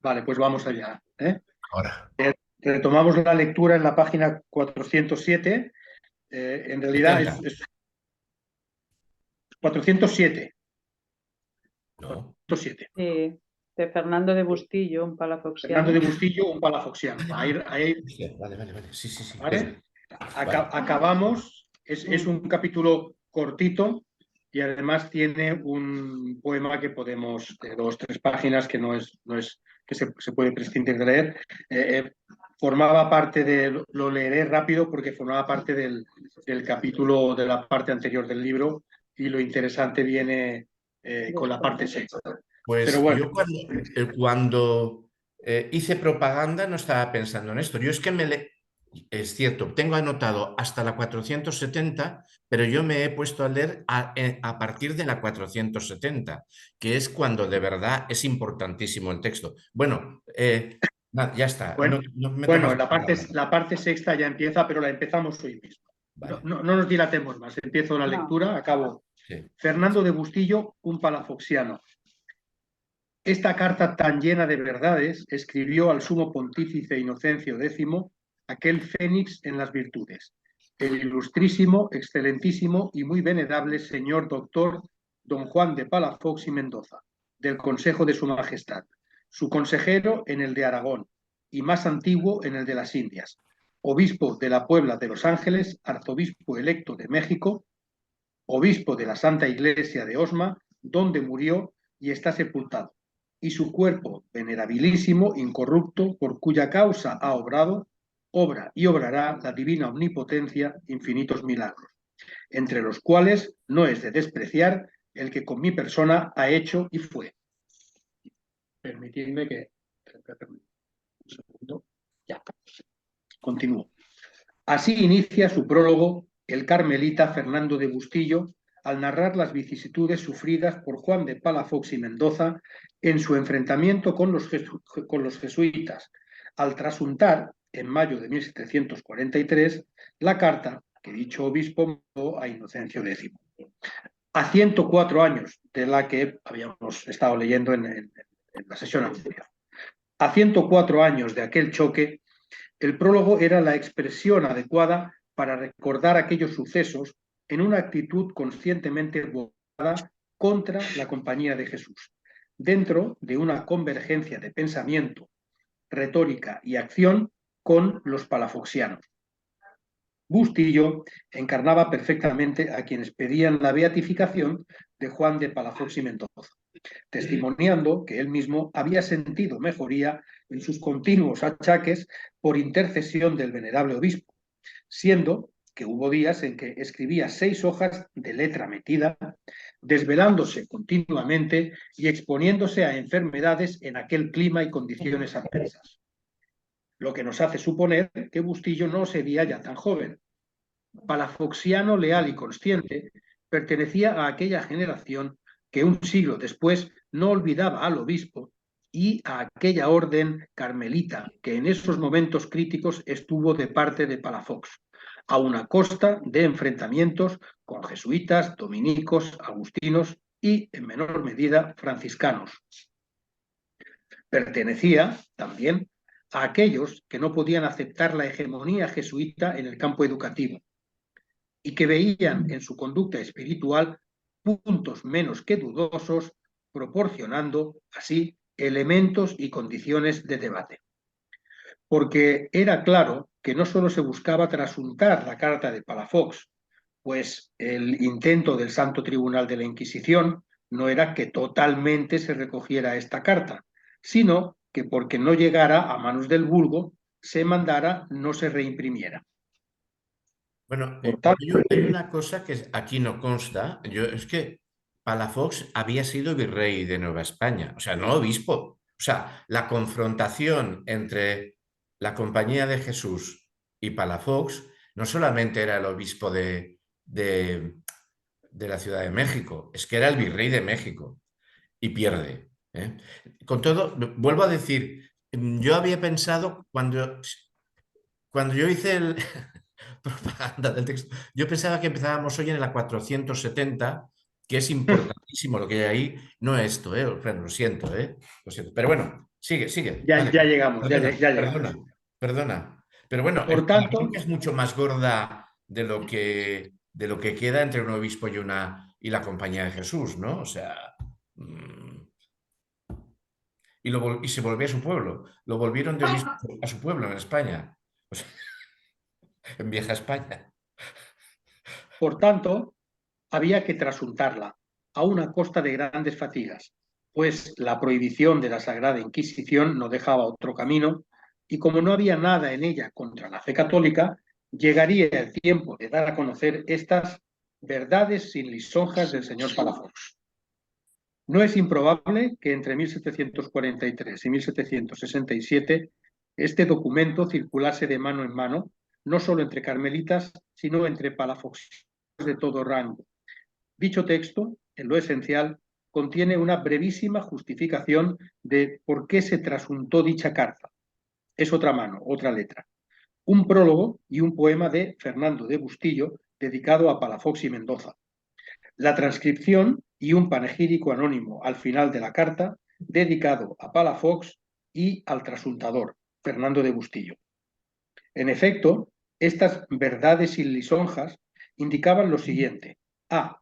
Vale, pues vamos allá. Ahora. Retomamos la lectura en la página 407. En realidad 70. es 407. No. 407. Sí, de Fernando de Bustillo, un Fernando palafoxiano. de Bustillo, un palafoxiano. Vale, Ahí, vale. ahí, Vale, vale, vale. Sí, sí, sí. ¿vale? Vale. Acabamos. Es un capítulo cortito y además tiene un poema que podemos, de 2 o 3 páginas, que no es que se puede prescindir de leer. Formaba parte lo leeré rápido porque formaba parte del capítulo de la parte anterior del libro y lo interesante viene con la parte sexta. Pero Pues bueno, yo cuando hice propaganda no estaba pensando en esto. Yo es que es cierto, tengo anotado hasta la 470, pero yo me he puesto a leer a partir de la 470, que es cuando de verdad es importantísimo el texto. Bueno, ya está, bueno, no me bueno, tomas la la parte, palabra. la parte sexta ya empieza, pero la empezamos hoy mismo. No, Vale, no, no nos dilatemos más. Empiezo la No, lectura, acabo. sí. Fernando de Bustillo, un palafoxiano. Esta carta tan llena de verdades escribió al sumo pontífice Inocencio X, aquel fénix en las virtudes, el ilustrísimo, excelentísimo y muy venerable señor doctor don Juan de Palafox y Mendoza, del Consejo de su Majestad, su consejero en el de Aragón y más antiguo en el de las Indias, obispo de la Puebla de Los Ángeles, arzobispo electo de México, obispo de la Santa Iglesia de Osma, donde murió y está sepultado, y su cuerpo venerabilísimo, incorrupto, por cuya causa ha obrado, obra y obrará la divina omnipotencia infinitos milagros, entre los cuales no es de despreciar el que con mi persona ha hecho y fue. Permitidme que... Un segundo. Ya. Continúo. Así inicia su prólogo el carmelita Fernando de Bustillo al narrar las vicisitudes sufridas por Juan de Palafox y Mendoza en su enfrentamiento con los jesuitas, al trasuntar, en mayo de 1743, la carta que dicho obispo mandó a Inocencio X. A 104 años de la que habíamos estado leyendo en la sesión anterior. A 104 años de aquel choque, el prólogo era la expresión adecuada para recordar aquellos sucesos en una actitud conscientemente volcada contra la Compañía de Jesús, dentro de una convergencia de pensamiento, retórica y acción con los palafoxianos. Bustillo encarnaba perfectamente a quienes pedían la beatificación de Juan de Palafox y Mendoza, testimoniando que él mismo había sentido mejoría en sus continuos achaques por intercesión del venerable obispo, siendo que hubo días en que escribía 6 hojas de letra metida, desvelándose continuamente y exponiéndose a enfermedades en aquel clima y condiciones adversas, lo que nos hace suponer que Bustillo no sería ya tan joven. Palafoxiano leal y consciente, pertenecía a aquella generación que un siglo después no olvidaba al obispo y a aquella orden carmelita que en esos momentos críticos estuvo de parte de Palafox, a una costa de enfrentamientos con jesuitas, dominicos, agustinos y, en menor medida, franciscanos. Pertenecía también a aquellos que no podían aceptar la hegemonía jesuita en el campo educativo y que veían en su conducta espiritual puntos menos que dudosos, proporcionando así elementos y condiciones de debate. Porque era claro que no solo se buscaba trasuntar la carta de Palafox, pues el intento del Santo Tribunal de la Inquisición no era que totalmente se recogiera esta carta, sino que porque no llegara a manos del vulgo, se mandara, no se reimprimiera. Bueno, Por tanto, hay una cosa que aquí no consta. Es que Palafox había sido virrey de Nueva España, o sea, no obispo. O sea, la confrontación entre la Compañía de Jesús y Palafox no solamente era el obispo de la Ciudad de México, es que era el virrey de México y pierde. ¿Eh? Con todo, vuelvo a decir, yo había pensado cuando yo hice propaganda del texto, yo pensaba que empezábamos hoy en la 470 que es importantísimo lo que hay ahí, no esto, bueno, lo siento, lo siento. Pero bueno, sigue, sigue. Ya, Vale. ya llegamos, ya, Perdona, ya llegamos. perdona, perdona. Pero bueno, Por la tanto, bronca es mucho más gorda de lo que queda entre un obispo y la compañía de Jesús, ¿no? O sea, y se volvió a su pueblo. Lo volvieron de obispo a su pueblo en España, o sea, en vieja España. por tanto, había que trasuntarla, a una costa de grandes fatigas, pues la prohibición de la Sagrada Inquisición no dejaba otro camino, y como no había nada en ella contra la fe católica, llegaría el tiempo de dar a conocer estas verdades sin lisonjas del señor Palafox. No es improbable que entre 1743 y 1767 este documento circulase de mano en mano, no solo entre carmelitas, sino entre palafoxistas de todo rango. Dicho texto, en lo esencial, contiene una brevísima justificación de por qué se trasuntó dicha carta. Es otra mano, otra letra. Un prólogo y un poema de Fernando de Bustillo dedicado a Palafox y Mendoza. La transcripción y un panegírico anónimo al final de la carta dedicado a Palafox y al trasuntador, Fernando de Bustillo. En efecto, estas verdades sin lisonjas indicaban lo siguiente. A.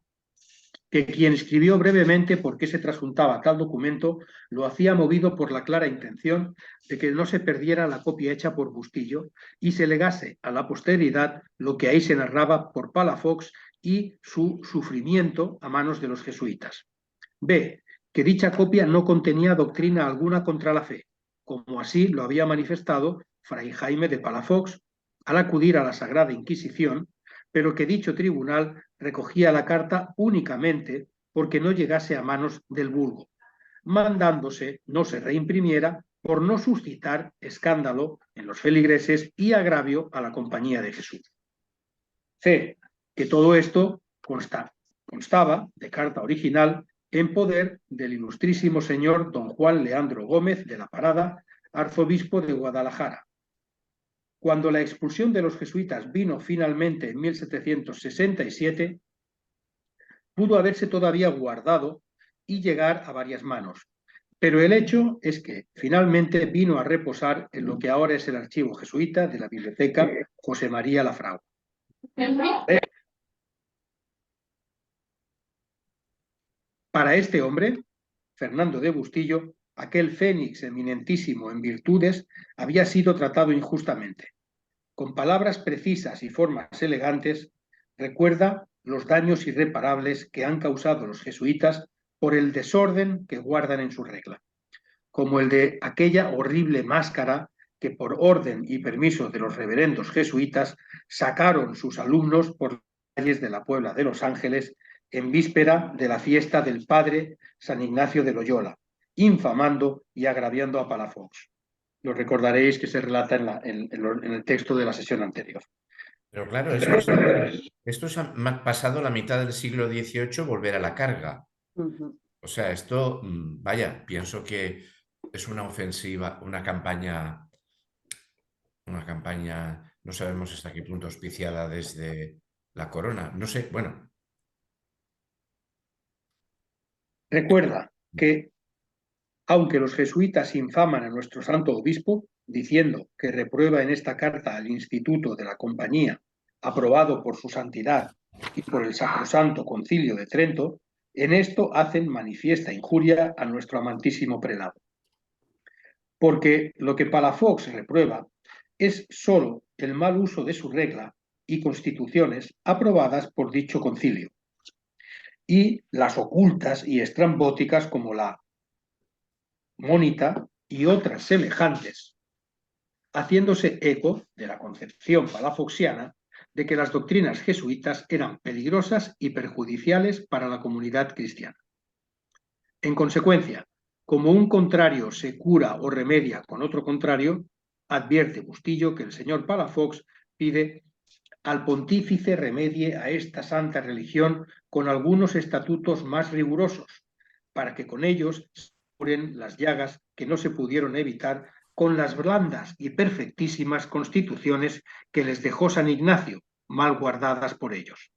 Que quien escribió brevemente por qué se trasuntaba tal documento lo hacía movido por la clara intención de que no se perdiera la copia hecha por Bustillo y se legase a la posteridad lo que ahí se narraba por Palafox y su sufrimiento a manos de los jesuitas. B. Que dicha copia no contenía doctrina alguna contra la fe, como así lo había manifestado Fray Jaime de Palafox al acudir a la Sagrada Inquisición, pero que dicho tribunal recogía la carta únicamente porque no llegase a manos del vulgo, mandándose no se reimprimiera por no suscitar escándalo en los feligreses y agravio a la compañía de Jesús. C. Que todo esto constaba de carta original en poder del ilustrísimo señor don Juan Leandro Gómez de la Parada, arzobispo de Guadalajara. Cuando la expulsión de los jesuitas vino finalmente en 1767, pudo haberse todavía guardado y llegar a varias manos. Pero el hecho es que finalmente vino a reposar en lo que ahora es el archivo jesuita de la Biblioteca José María Lafrau. Para este hombre, Fernando de Bustillo, aquel fénix eminentísimo en virtudes, había sido tratado injustamente. Con palabras precisas y formas elegantes, recuerda los daños irreparables que han causado los jesuitas por el desorden que guardan en su regla, como el de aquella horrible máscara que por orden y permiso de los reverendos jesuitas sacaron sus alumnos por las calles de la Puebla de Los Ángeles en víspera de la fiesta del padre San Ignacio de Loyola, infamando y agraviando a Palafox. Lo recordaréis que se relata en el texto de la sesión anterior. Pero claro, esto es pasado la mitad del siglo XVIII volver a la carga. O sea, esto, vaya, pienso que es una ofensiva, una campaña, no sabemos hasta qué punto auspiciada desde la corona. No sé, bueno. Recuerda que, aunque los jesuitas infaman a nuestro santo obispo, diciendo que reprueba en esta carta al Instituto de la Compañía, aprobado por su santidad y por el Sacrosanto Concilio de Trento, en esto hacen manifiesta injuria a nuestro amantísimo prelado. Porque lo que Palafox reprueba es sólo el mal uso de su regla y constituciones aprobadas por dicho concilio, y las ocultas y estrambóticas como la Mónita y otras semejantes, haciéndose eco de la concepción palafoxiana de que las doctrinas jesuitas eran peligrosas y perjudiciales para la comunidad cristiana. En consecuencia, como un contrario se cura o remedia con otro contrario, advierte Bustillo que el señor Palafox pide al pontífice remedie a esta santa religión con algunos estatutos más rigurosos, para que con ellos se curen las llagas que no se pudieron evitar con las blandas y perfectísimas constituciones que les dejó San Ignacio, mal guardadas por ellos.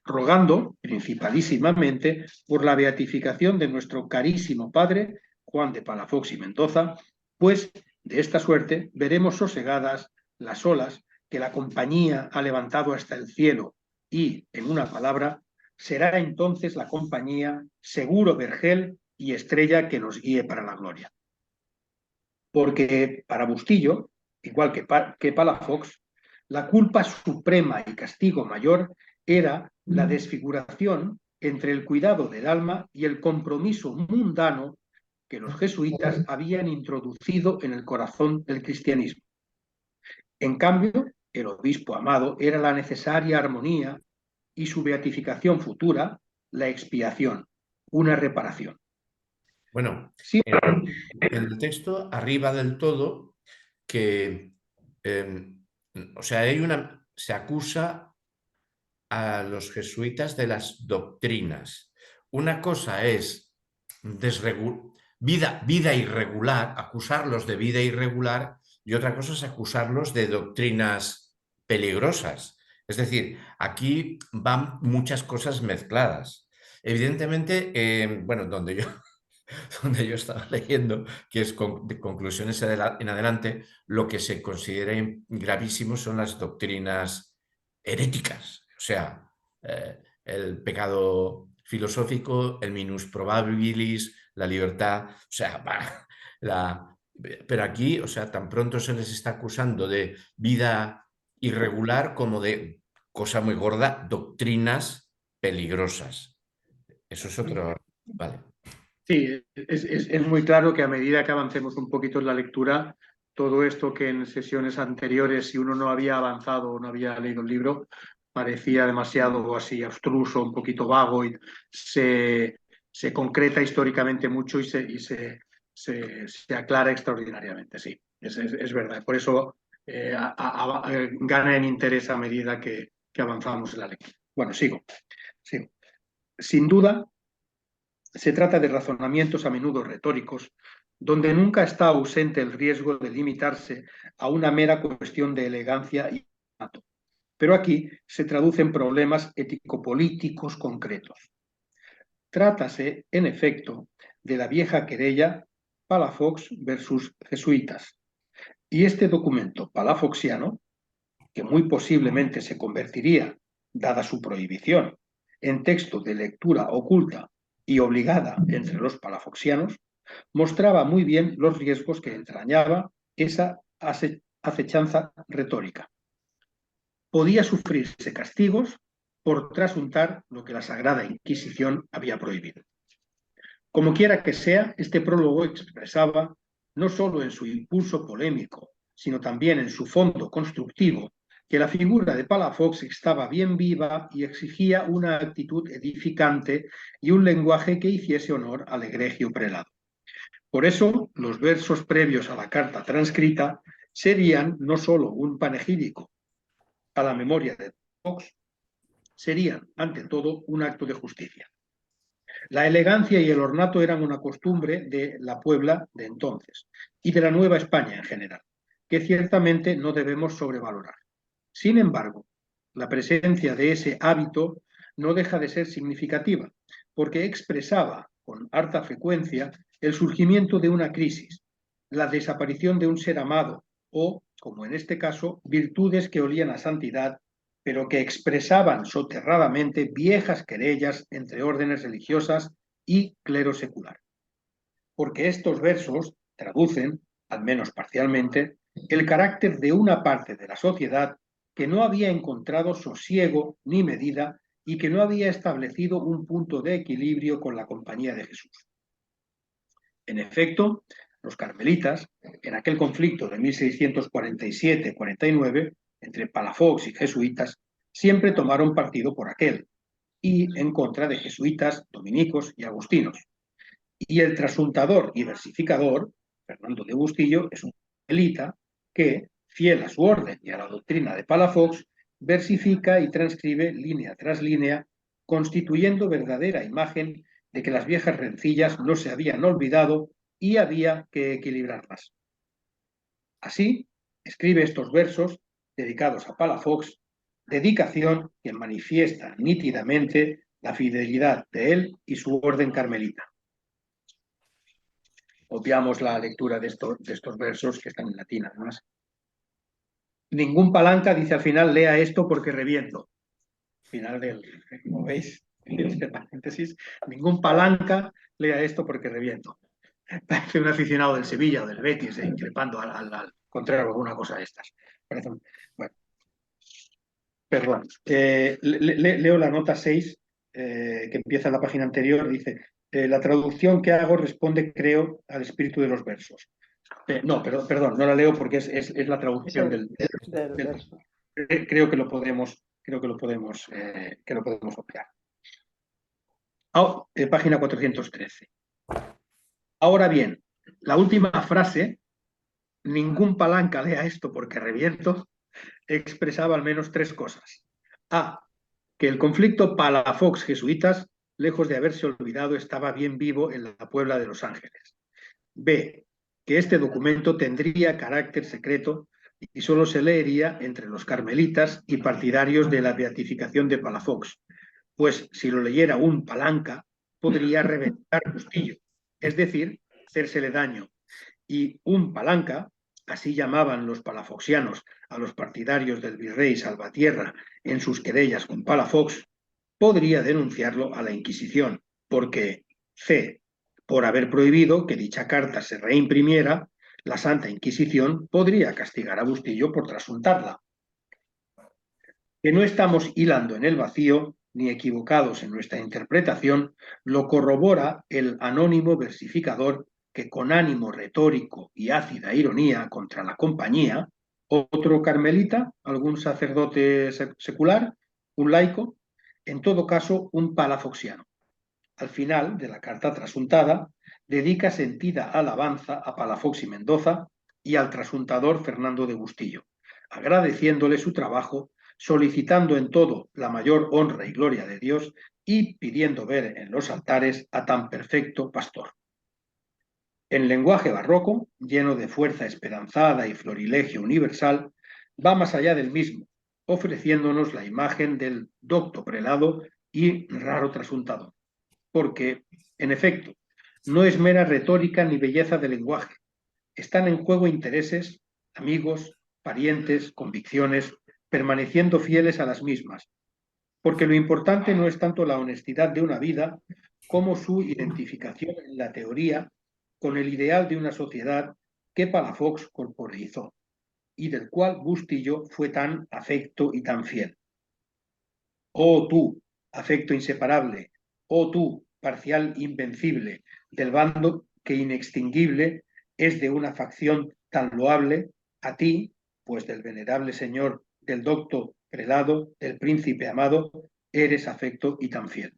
rogando principalísimamente por la beatificación de nuestro carísimo padre Juan de Palafox y Mendoza, pues de esta suerte veremos sosegadas las olas que la compañía ha levantado hasta el cielo y, en una palabra, será entonces la compañía seguro vergel y estrella que nos guíe para la gloria. Porque para Bustillo, igual que Palafox, la culpa suprema y castigo mayor era la desfiguración entre el cuidado del alma y el compromiso mundano que los jesuitas habían introducido en el corazón del cristianismo. En cambio, el obispo amado era la necesaria armonía y su beatificación futura, la expiación, una reparación. Bueno, Sí. en el texto, arriba del todo, que, o sea, se acusa a los jesuitas de las doctrinas. Una cosa es vida irregular, acusarlos de vida irregular, y otra cosa es acusarlos de doctrinas peligrosas. Es decir, aquí van muchas cosas mezcladas. Evidentemente, bueno, donde yo estaba leyendo, que es de conclusiones en adelante, lo que se considera gravísimo son las doctrinas heréticas, o sea, el pecado filosófico, el minus probabilis, la libertad, o sea, pero aquí, o sea, tan pronto se les está acusando de vida irregular como de cosa muy gorda, doctrinas peligrosas. Eso es otro, vale. Sí, es muy claro que a medida que avancemos un poquito en la lectura, todo esto que en sesiones anteriores, si uno no había avanzado o no había leído el libro, parecía demasiado así abstruso, un poquito vago, y se concreta históricamente mucho y se aclara extraordinariamente, sí, es verdad. Por eso gana en interés a medida que avanzamos en la lectura. Bueno, sigo. Sin duda, se trata de razonamientos a menudo retóricos, donde nunca está ausente el riesgo de limitarse a una mera cuestión de elegancia y formato. Pero aquí se traducen problemas ético-políticos concretos. Trátase, en efecto, de la vieja querella Palafox versus jesuitas. Y este documento palafoxiano, que muy posiblemente se convertiría, dada su prohibición, en texto de lectura oculta y obligada entre los palafoxianos, mostraba muy bien los riesgos que entrañaba esa acechanza retórica. Podía sufrirse castigos por trasuntar lo que la Sagrada Inquisición había prohibido. Como quiera que sea, este prólogo expresaba, no solo en su impulso polémico, sino también en su fondo constructivo, que la figura de Palafox estaba bien viva y exigía una actitud edificante y un lenguaje que hiciese honor al egregio prelado. Por eso, los versos previos a la carta transcrita serían no solo un panegírico a la memoria de Palafox, serían, ante todo, un acto de justicia. La elegancia y el ornato eran una costumbre de la Puebla de entonces y de la Nueva España en general, que ciertamente no debemos sobrevalorar. Sin embargo, la presencia de ese hábito no deja de ser significativa, porque expresaba con harta frecuencia el surgimiento de una crisis, la desaparición de un ser amado o, como en este caso, virtudes que olían a santidad, pero que expresaban soterradamente viejas querellas entre órdenes religiosas y clero secular. Porque estos versos traducen, al menos parcialmente, el carácter de una parte de la sociedad que no había encontrado sosiego ni medida y que no había establecido un punto de equilibrio con la compañía de Jesús. En efecto, los carmelitas, en aquel conflicto de 1647-49, entre Palafox y jesuitas, siempre tomaron partido por aquel, y en contra de jesuitas, dominicos y agustinos. Y el trasuntador y versificador, Fernando de Bustillo, es un carmelita que, fiel a su orden y a la doctrina de Palafox, versifica y transcribe línea tras línea, constituyendo verdadera imagen de que las viejas rencillas no se habían olvidado y había que equilibrarlas. Así, escribe estos versos, dedicados a Palafox, dedicación que manifiesta nítidamente la fidelidad de él y su orden carmelita. Obviamos la lectura de estos versos que están en latín, además. Ningún palanca, dice al final, lea esto porque reviento. Final del, como veis, entre paréntesis, ningún palanca lea esto porque reviento. Parece un aficionado del Sevilla o del Betis increpando al contrario alguna cosa de estas. Parece bueno, perdón. Leo la nota 6, que empieza en la página anterior. Dice, la traducción que hago responde, creo, al espíritu de los versos. No, perdón, no la leo porque es la traducción del del verso. creo que lo podemos obviar. Página 413. Ahora bien, la última frase, ningún palanca lea esto porque reviento, expresaba al menos tres cosas. A, que el conflicto Palafox-jesuitas, lejos de haberse olvidado, estaba bien vivo en la Puebla de Los Ángeles. B, que este documento tendría carácter secreto y solo se leería entre los carmelitas y partidarios de la beatificación de Palafox, pues si lo leyera un palanca, podría reventar Bustillo, es decir, hacérsele daño. Y un palanca, así llamaban los palafoxianos a los partidarios del virrey Salvatierra en sus querellas con Palafox, podría denunciarlo a la Inquisición, porque C, por haber prohibido que dicha carta se reimprimiera, la Santa Inquisición podría castigar a Bustillo por trasuntarla. Que no estamos hilando en el vacío ni equivocados en nuestra interpretación, lo corrobora el anónimo versificador que con ánimo retórico y ácida ironía contra la compañía, otro carmelita, algún sacerdote secular, un laico, en todo caso un palafoxiano. Al final de la carta trasuntada, dedica sentida alabanza a Palafox y Mendoza y al trasuntador Fernando de Bustillo, agradeciéndole su trabajo, solicitando en todo la mayor honra y gloria de Dios y pidiendo ver en los altares a tan perfecto pastor. En lenguaje barroco, lleno de fuerza esperanzada y florilegio universal, va más allá del mismo, ofreciéndonos la imagen del docto prelado y raro trasuntador. Porque, en efecto, no es mera retórica ni belleza de lenguaje. Están en juego intereses, amigos, parientes, convicciones, permaneciendo fieles a las mismas. Porque lo importante no es tanto la honestidad de una vida como su identificación en la teoría con el ideal de una sociedad que Palafox corporeizó y del cual Bustillo fue tan afecto y tan fiel. Oh tú, afecto inseparable, oh tú, parcial invencible, del bando que inextinguible es de una facción tan loable, a ti, pues del venerable señor, del docto prelado, del príncipe amado, eres afecto y tan fiel.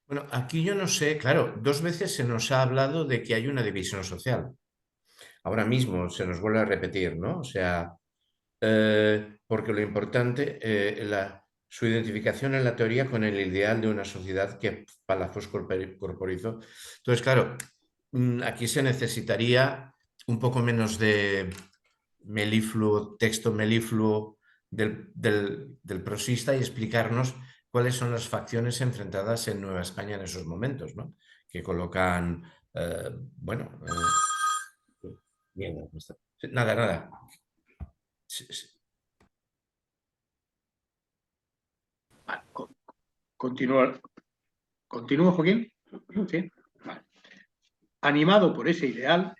Bueno, aquí yo no sé, claro, dos veces se nos ha hablado de que hay una división social. Ahora mismo se nos vuelve a repetir, ¿no? O sea, porque lo importante, su identificación en la teoría con el ideal de una sociedad que Palafox corporizó. Entonces, claro, aquí se necesitaría un poco menos de texto melifluo del prosista y explicarnos cuáles son las facciones enfrentadas en Nueva España en esos momentos, ¿no? Que colocan, bueno, mierda, nada. ¿Continúo, Joaquín? ¿Sí? Vale. Animado por ese ideal,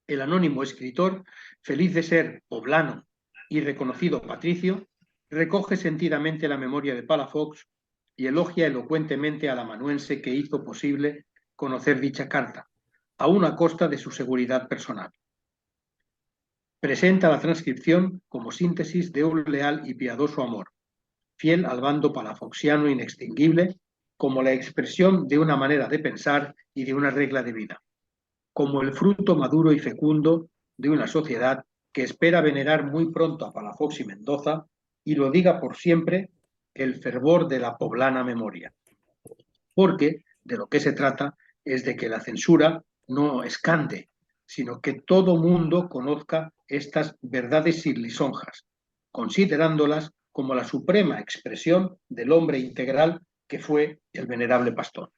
el anónimo escritor, feliz de ser poblano y reconocido patricio, recoge sentidamente la memoria de Palafox y elogia elocuentemente al amanuense que hizo posible conocer dicha carta, aun a costa de su seguridad personal. Presenta la transcripción como síntesis de un leal y piadoso amor, fiel al bando palafoxiano inextinguible, como la expresión de una manera de pensar y de una regla de vida, como el fruto maduro y fecundo de una sociedad que espera venerar muy pronto a Palafox y Mendoza y lo diga por siempre el fervor de la poblana memoria. Porque de lo que se trata es de que la censura no escande, sino que todo mundo conozca estas verdades sin lisonjas, considerándolas como la suprema expresión del hombre integral que fue el venerable pastor.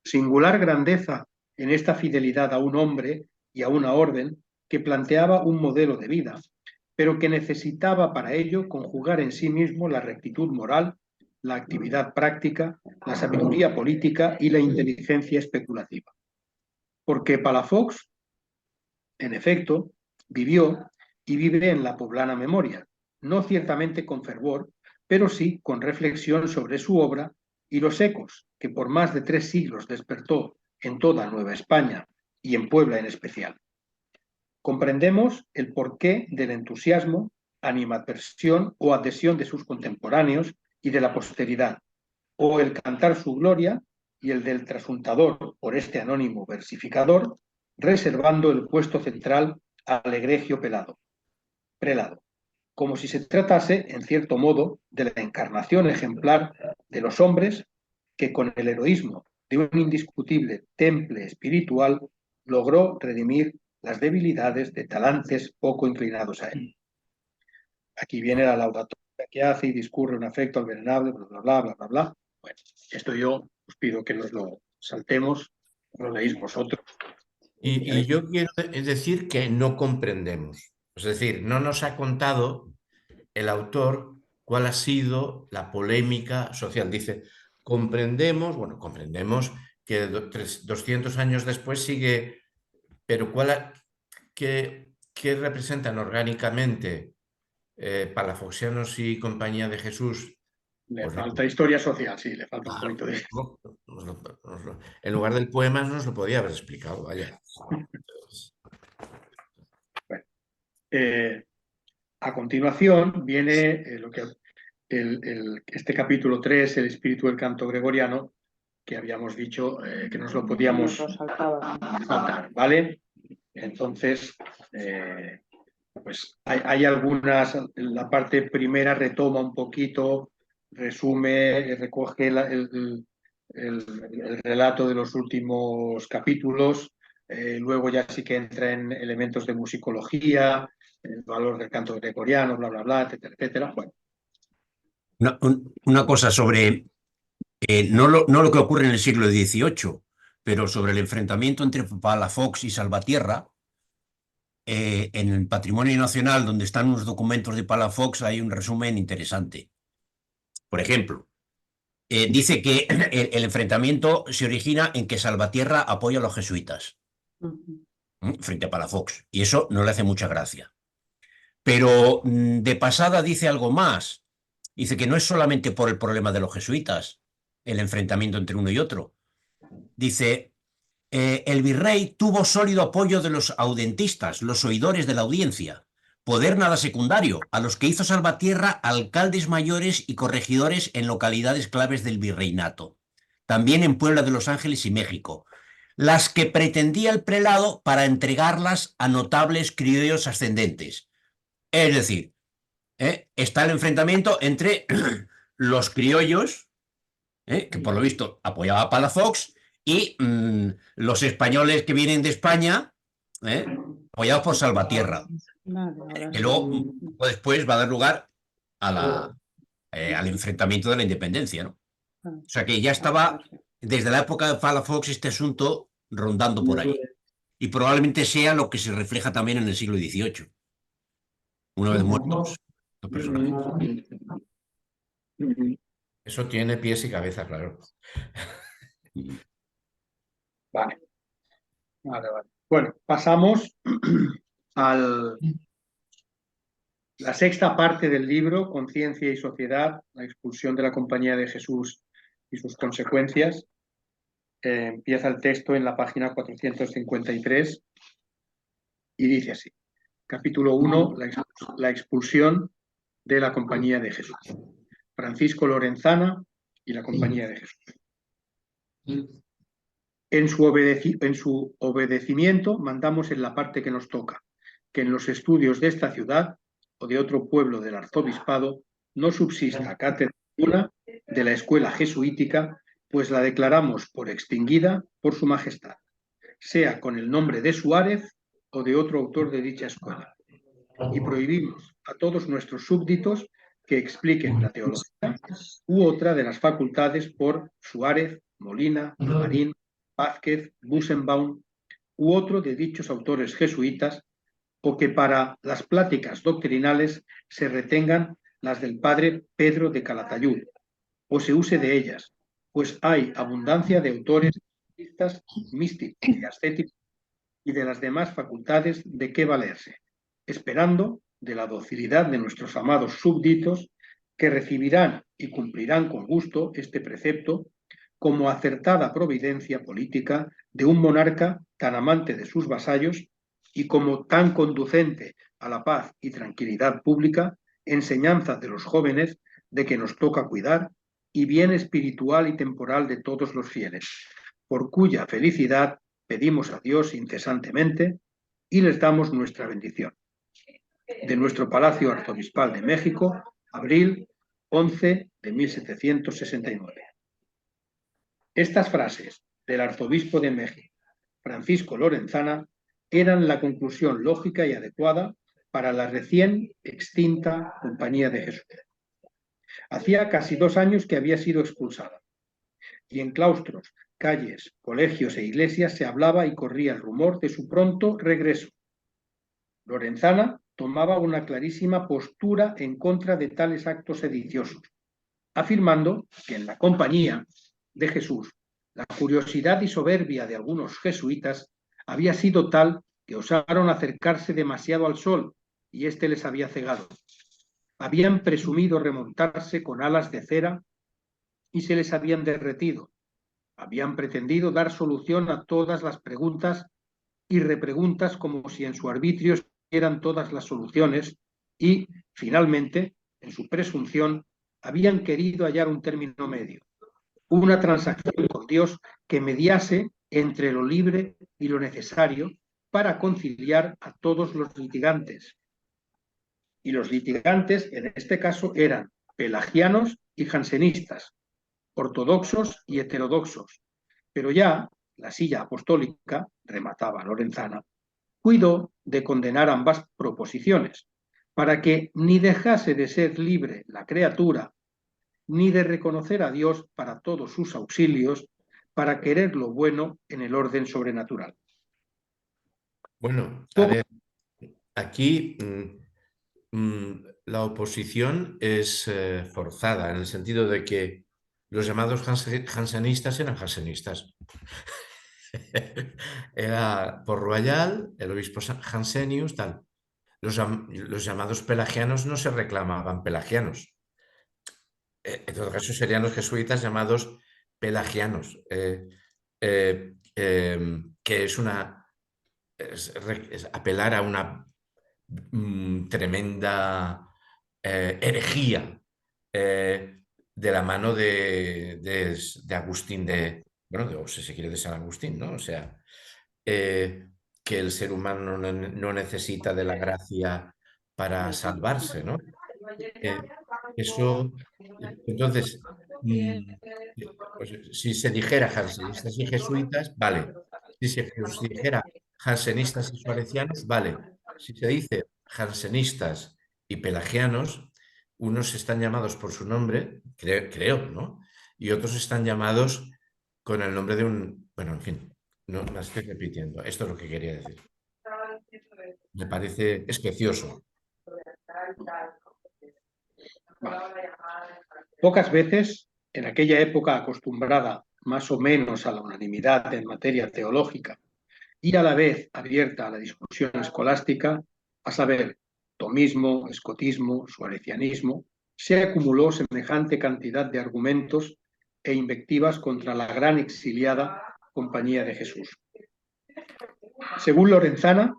Singular grandeza en esta fidelidad a un hombre y a una orden que planteaba un modelo de vida, pero que necesitaba para ello conjugar en sí mismo la rectitud moral, la actividad práctica, la sabiduría política y la inteligencia especulativa. Porque Palafox, en efecto, vivió y vive en la poblana memoria, no ciertamente con fervor, pero sí con reflexión sobre su obra y los ecos que por más de 3 siglos despertó en toda Nueva España y en Puebla en especial. Comprendemos el porqué del entusiasmo, animadversión o adhesión de sus contemporáneos y de la posteridad, o el cantar su gloria y el del trasuntador por este anónimo versificador, reservando el puesto central al egregio prelado, como si se tratase, en cierto modo, de la encarnación ejemplar de los hombres que con el heroísmo de un indiscutible temple espiritual logró redimir las debilidades de talantes poco inclinados a él. Aquí viene la laudatoria que hace y discurre un afecto al venerable, bla, bla, bla, bla, bla, bla. Bueno, esto yo os pido que nos lo saltemos, lo leéis vosotros. Y yo quiero decir que no comprendemos. Es decir, no nos ha contado el autor cuál ha sido la polémica social. Dice, comprendemos que 200 años después sigue, pero ¿qué representan orgánicamente palafoxianos y Compañía de Jesús? Le Pues falta historia social, sí, le falta un poquito de... En lugar del poema nos lo podía haber explicado, vaya. Bueno, a continuación viene este capítulo 3, el espíritu del canto gregoriano, que habíamos dicho que nos lo podíamos saltar, ¿vale? Entonces, pues hay algunas, la parte primera retoma un poquito, resume, recoge el relato de los últimos capítulos, luego ya sí que entra en elementos de musicología, el valor del canto gregoriano, bla, bla, bla, etcétera, etcétera. Bueno. Una cosa sobre, no lo que ocurre en el siglo XVIII, pero sobre el enfrentamiento entre Palafox y Salvatierra. En el Patrimonio Nacional, donde están unos documentos de Palafox, hay un resumen interesante. Por ejemplo, dice que el enfrentamiento se origina en que Salvatierra apoya a los jesuitas frente a Palafox, y eso no le hace mucha gracia. Pero de pasada dice algo más. Dice que no es solamente por el problema de los jesuitas, el enfrentamiento entre uno y otro. Dice, el virrey tuvo sólido apoyo de los audentistas, los oidores de la audiencia, poder nada secundario, a los que hizo Salvatierra alcaldes mayores y corregidores en localidades claves del virreinato, también en Puebla de Los Ángeles y México, las que pretendía el prelado para entregarlas a notables criollos ascendentes. Es decir, está el enfrentamiento entre los criollos, que por lo visto apoyaba a Palafox, y los españoles que vienen de España, apoyados por Salvatierra, que luego después va a dar lugar al enfrentamiento de la independencia, ¿no? O sea que ya estaba desde la época de Palafox este asunto rondando por ahí, y probablemente sea lo que se refleja también en el siglo XVIII, una vez muertos los personajes. Eso tiene pies y cabeza, claro. Vale. Bueno, pasamos a la sexta parte del libro, Conciencia y Sociedad, la expulsión de la Compañía de Jesús y sus consecuencias. Empieza el texto en la página 453 y dice así. Capítulo 1, la expulsión de la Compañía de Jesús. Francisco Lorenzana y la Compañía de Jesús. En su obedecimiento mandamos en la parte que nos toca, que en los estudios de esta ciudad o de otro pueblo del arzobispado no subsista cátedra alguna de la escuela jesuítica, pues la declaramos por extinguida por su majestad, sea con el nombre de Suárez o de otro autor de dicha escuela. Y prohibimos a todos nuestros súbditos que expliquen la teología u otra de las facultades por Suárez, Molina, Marín, Vázquez, Busenbaum u otro de dichos autores jesuitas, o que para las pláticas doctrinales se retengan las del padre Pedro de Calatayud, o se use de ellas, pues hay abundancia de autores místicos y ascéticos y de las demás facultades de qué valerse, esperando de la docilidad de nuestros amados súbditos, que recibirán y cumplirán con gusto este precepto como acertada providencia política de un monarca tan amante de sus vasallos y como tan conducente a la paz y tranquilidad pública, enseñanza de los jóvenes de que nos toca cuidar y bien espiritual y temporal de todos los fieles, por cuya felicidad pedimos a Dios incesantemente y les damos nuestra bendición. De nuestro Palacio Arzobispal de México, abril 11 de 1769. Estas frases del arzobispo de México, Francisco Lorenzana, eran la conclusión lógica y adecuada para la recién extinta Compañía de Jesús. Hacía casi 2 años que había sido expulsada, y en claustros, calles, colegios e iglesias se hablaba y corría el rumor de su pronto regreso. Lorenzana tomaba una clarísima postura en contra de tales actos sediciosos, afirmando que en la Compañía de Jesús la curiosidad y soberbia de algunos jesuitas había sido tal que osaron acercarse demasiado al sol y éste les había cegado. Habían presumido remontarse con alas de cera y se les habían derretido. Habían pretendido dar solución a todas las preguntas y repreguntas como si en su arbitrio eran todas las soluciones y, finalmente, en su presunción, habían querido hallar un término medio, una transacción con Dios que mediase entre lo libre y lo necesario para conciliar a todos los litigantes. Y los litigantes, en este caso, eran pelagianos y jansenistas, ortodoxos y heterodoxos. Pero ya la silla apostólica, remataba Lorenzana, cuidó de condenar ambas proposiciones, para que ni dejase de ser libre la criatura, ni de reconocer a Dios para todos sus auxilios, para querer lo bueno en el orden sobrenatural. Bueno, a ver, aquí la oposición es forzada, en el sentido de que los llamados jansenistas eran jansenistas. Era por Royal, el obispo Jansenius, tal. Los llamados pelagianos no se reclamaban pelagianos. En todo caso, serían los jesuitas llamados pelagianos, que es apelar a una tremenda herejía de la mano de Agustín o si se quiere, de San Agustín, ¿no? O sea, que el ser humano no necesita de la gracia para salvarse, ¿no? Eso, entonces, pues, si se dijera jansenistas y jesuitas, vale. Si se dijera jansenistas y suarecianos, vale. Si se dice jansenistas y pelagianos, unos están llamados por su nombre, creo, ¿no? Y otros están llamados con el nombre de un... Bueno, en fin, no me estoy repitiendo. Esto es lo que quería decir. Me parece especioso. Pocas veces, en aquella época acostumbrada más o menos a la unanimidad en materia teológica y a la vez abierta a la discusión escolástica, a saber, tomismo, escotismo, suarecianismo, se acumuló semejante cantidad de argumentos e invectivas contra la gran exiliada Compañía de Jesús. Según Lorenzana,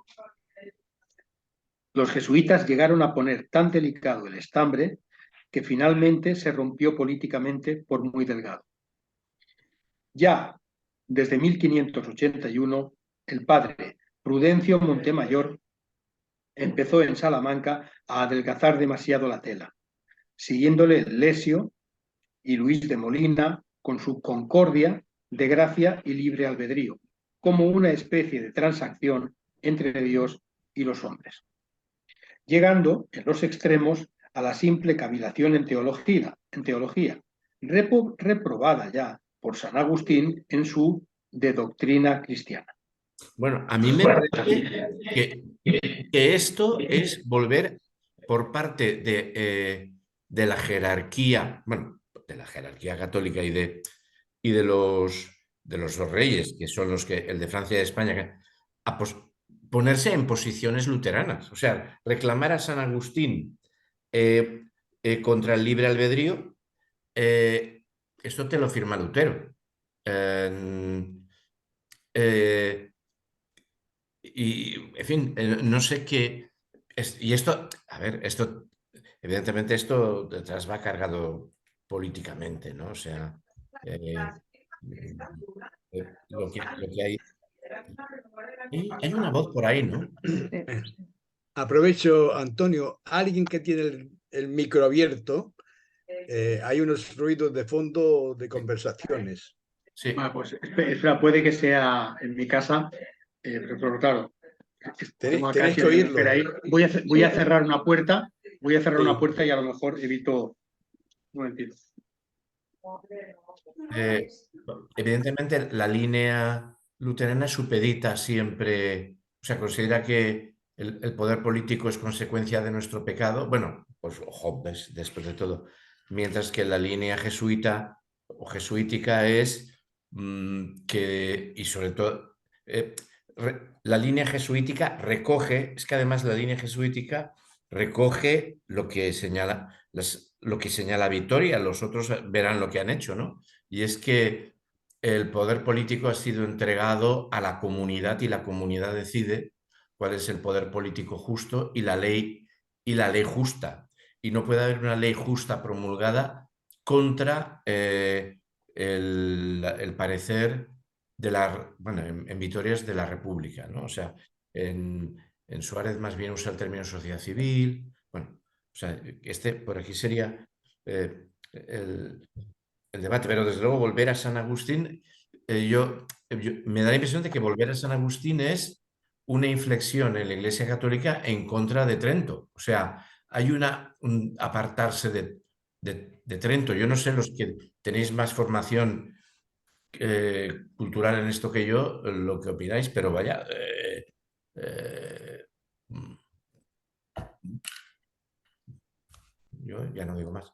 los jesuitas llegaron a poner tan delicado el estambre que finalmente se rompió políticamente por muy delgado. Ya desde 1581, el padre Prudencio Montemayor empezó en Salamanca a adelgazar demasiado la tela, siguiéndole Lesio y Luis de Molina con su concordia de gracia y libre albedrío, como una especie de transacción entre Dios y los hombres. llegando en los extremos a la simple cavilación en teología, reprobada ya por San Agustín en su De Doctrina Cristiana. Bueno, a mí me parece que esto es volver por parte de la jerarquía, bueno, de la jerarquía católica y de los dos reyes, que son los que, el de Francia y de España, a ponerse en posiciones luteranas. O sea, reclamar a San Agustín contra el libre albedrío, esto te lo firma Lutero. Y, en fin, no sé qué... Y esto, a ver, esto, evidentemente esto detrás va cargado políticamente, ¿no? O sea, lo que hay... Hay una voz por ahí, ¿no? Aprovecho, Antonio, alguien que tiene el micro abierto, hay unos ruidos de fondo de conversaciones. Sí. Bueno, pues espera, puede que sea en mi casa, pero claro, tengo acá Tenéis que oírlo. espera ahí. Voy a cerrar una puerta, una puerta y a lo mejor evito un momentito. Evidentemente la línea luterana supedita siempre, o sea, considera que el poder político es consecuencia de nuestro pecado, bueno, pues ojo, después de todo, mientras que la línea jesuita o jesuítica es que, y sobre todo, la línea jesuítica recoge, es que además la línea jesuítica recoge lo que señala, lo que señala Vittoria, los otros verán lo que han hecho, ¿no? Y es que el poder político ha sido entregado a la comunidad y la comunidad decide cuál es el poder político justo y la ley justa. Y no puede haber una ley justa promulgada contra el parecer de la, bueno, en Vittoria es de la República, ¿no? O sea, en Suárez más bien usa el término sociedad civil. Bueno, o sea, por aquí sería el debate, pero desde luego volver a San Agustín, me da la impresión de que volver a San Agustín es una inflexión en la Iglesia Católica en contra de Trento. O sea, hay un apartarse de Trento. Yo no sé, los que tenéis más formación cultural en esto que yo, lo que opináis, pero vaya... yo ya no digo más.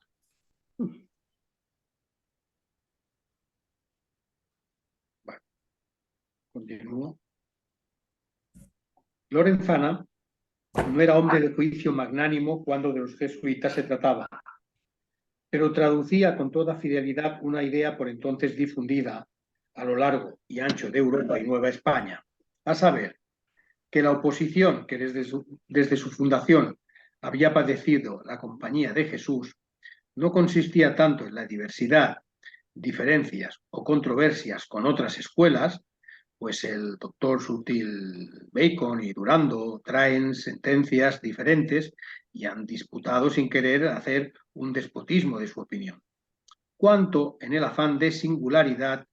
Bueno, continúo. Lorenzana no era hombre de juicio magnánimo cuando de los jesuitas se trataba, pero traducía con toda fidelidad una idea por entonces difundida a lo largo y ancho de Europa y Nueva España, a saber, que la oposición que desde su fundación había padecido la Compañía de Jesús no consistía tanto en la diversidad, diferencias o controversias con otras escuelas, pues el doctor Sutil Bacon y Durando traen sentencias diferentes y han disputado sin querer hacer un despotismo de su opinión, cuanto en el afán de singularidad,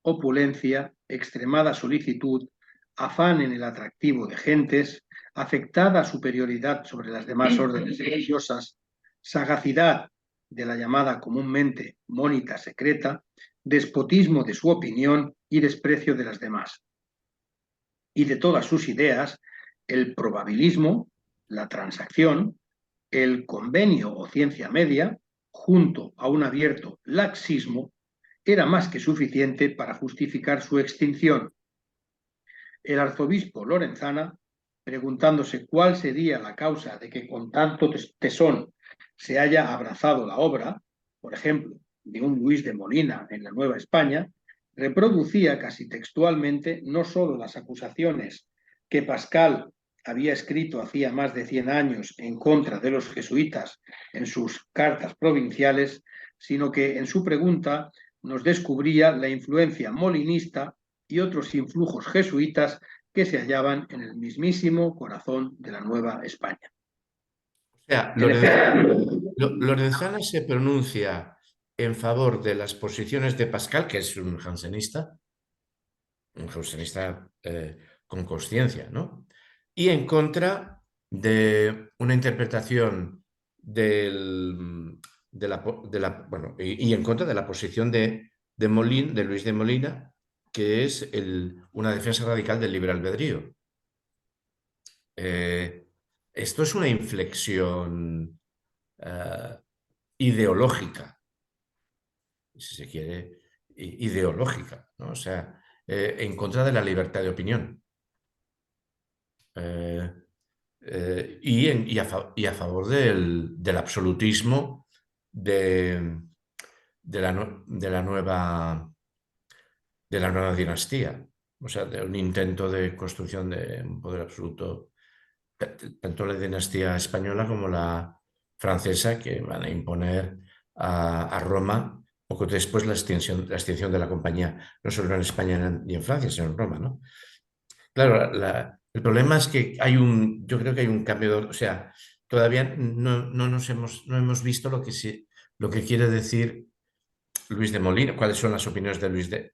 opulencia, extremada solicitud, afán en el atractivo de gentes, afectada superioridad sobre las demás órdenes religiosas, sagacidad de la llamada comúnmente mónica secreta, despotismo de su opinión y desprecio de las demás. Y de todas sus ideas, el probabilismo, la transacción, el convenio o ciencia media, junto a un abierto laxismo, era más que suficiente para justificar su extinción. El arzobispo Lorenzana, preguntándose cuál sería la causa de que con tanto tesón se haya abrazado la obra, por ejemplo, de un Luis de Molina en la Nueva España, reproducía casi textualmente no solo las acusaciones que Pascal había escrito hacía más de 100 años en contra de los jesuitas en sus cartas provinciales, sino que en su pregunta nos descubría la influencia molinista y otros influjos jesuitas que se hallaban en el mismísimo corazón de la Nueva España. O sea, Lorenzana se pronuncia en favor de las posiciones de Pascal, que es un jansenista con conciencia, ¿no? Y en contra de una interpretación bueno, y en contra de la posición de Luis de Molina, que es una defensa radical del libre albedrío. Esto es una inflexión ideológica, si se quiere, ideológica, ¿no? O sea, en contra de la libertad de opinión. Y a favor del absolutismo de la nueva dinastía. O sea, de un intento de construcción de un poder absoluto, tanto la dinastía española como la francesa, que van a imponer a Roma poco después la extinción de la compañía, no solo en España ni en Francia, sino en Roma, ¿no? Claro, el problema es que yo creo que hay un cambio, o sea, todavía no hemos visto lo que quiere decir Luis de Molina, cuáles son las opiniones de Luis de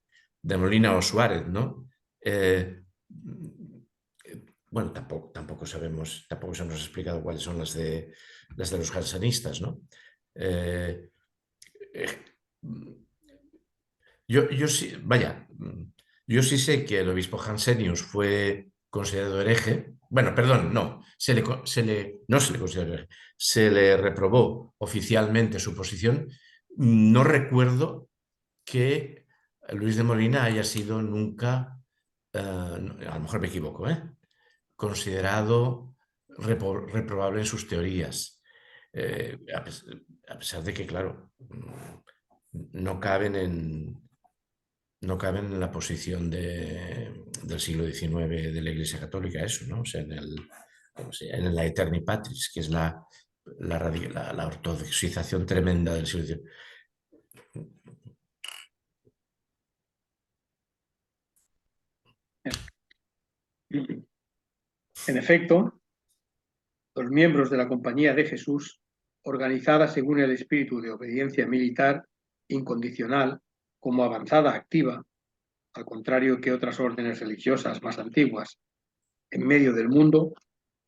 Molina o Suárez, ¿no? Bueno, tampoco se nos ha explicado cuáles son las de los jansenistas, ¿no? Yo sí, vaya, yo sí sé que el obispo Jansenius fue considerado hereje. Bueno, perdón, no, no se le consideró hereje, se le reprobó oficialmente su posición. No recuerdo que Luis de Molina haya sido nunca, a lo mejor me equivoco, considerado reprobable en sus teorías, a pesar de que, claro, no caben en la posición del siglo XIX de la Iglesia Católica, eso, ¿no? O sea, en la Aeterni Patris, que es la ortodoxización tremenda del siglo XIX. En efecto, los miembros de la Compañía de Jesús, organizada según el espíritu de obediencia militar incondicional como avanzada activa, al contrario que otras órdenes religiosas más antiguas, en medio del mundo,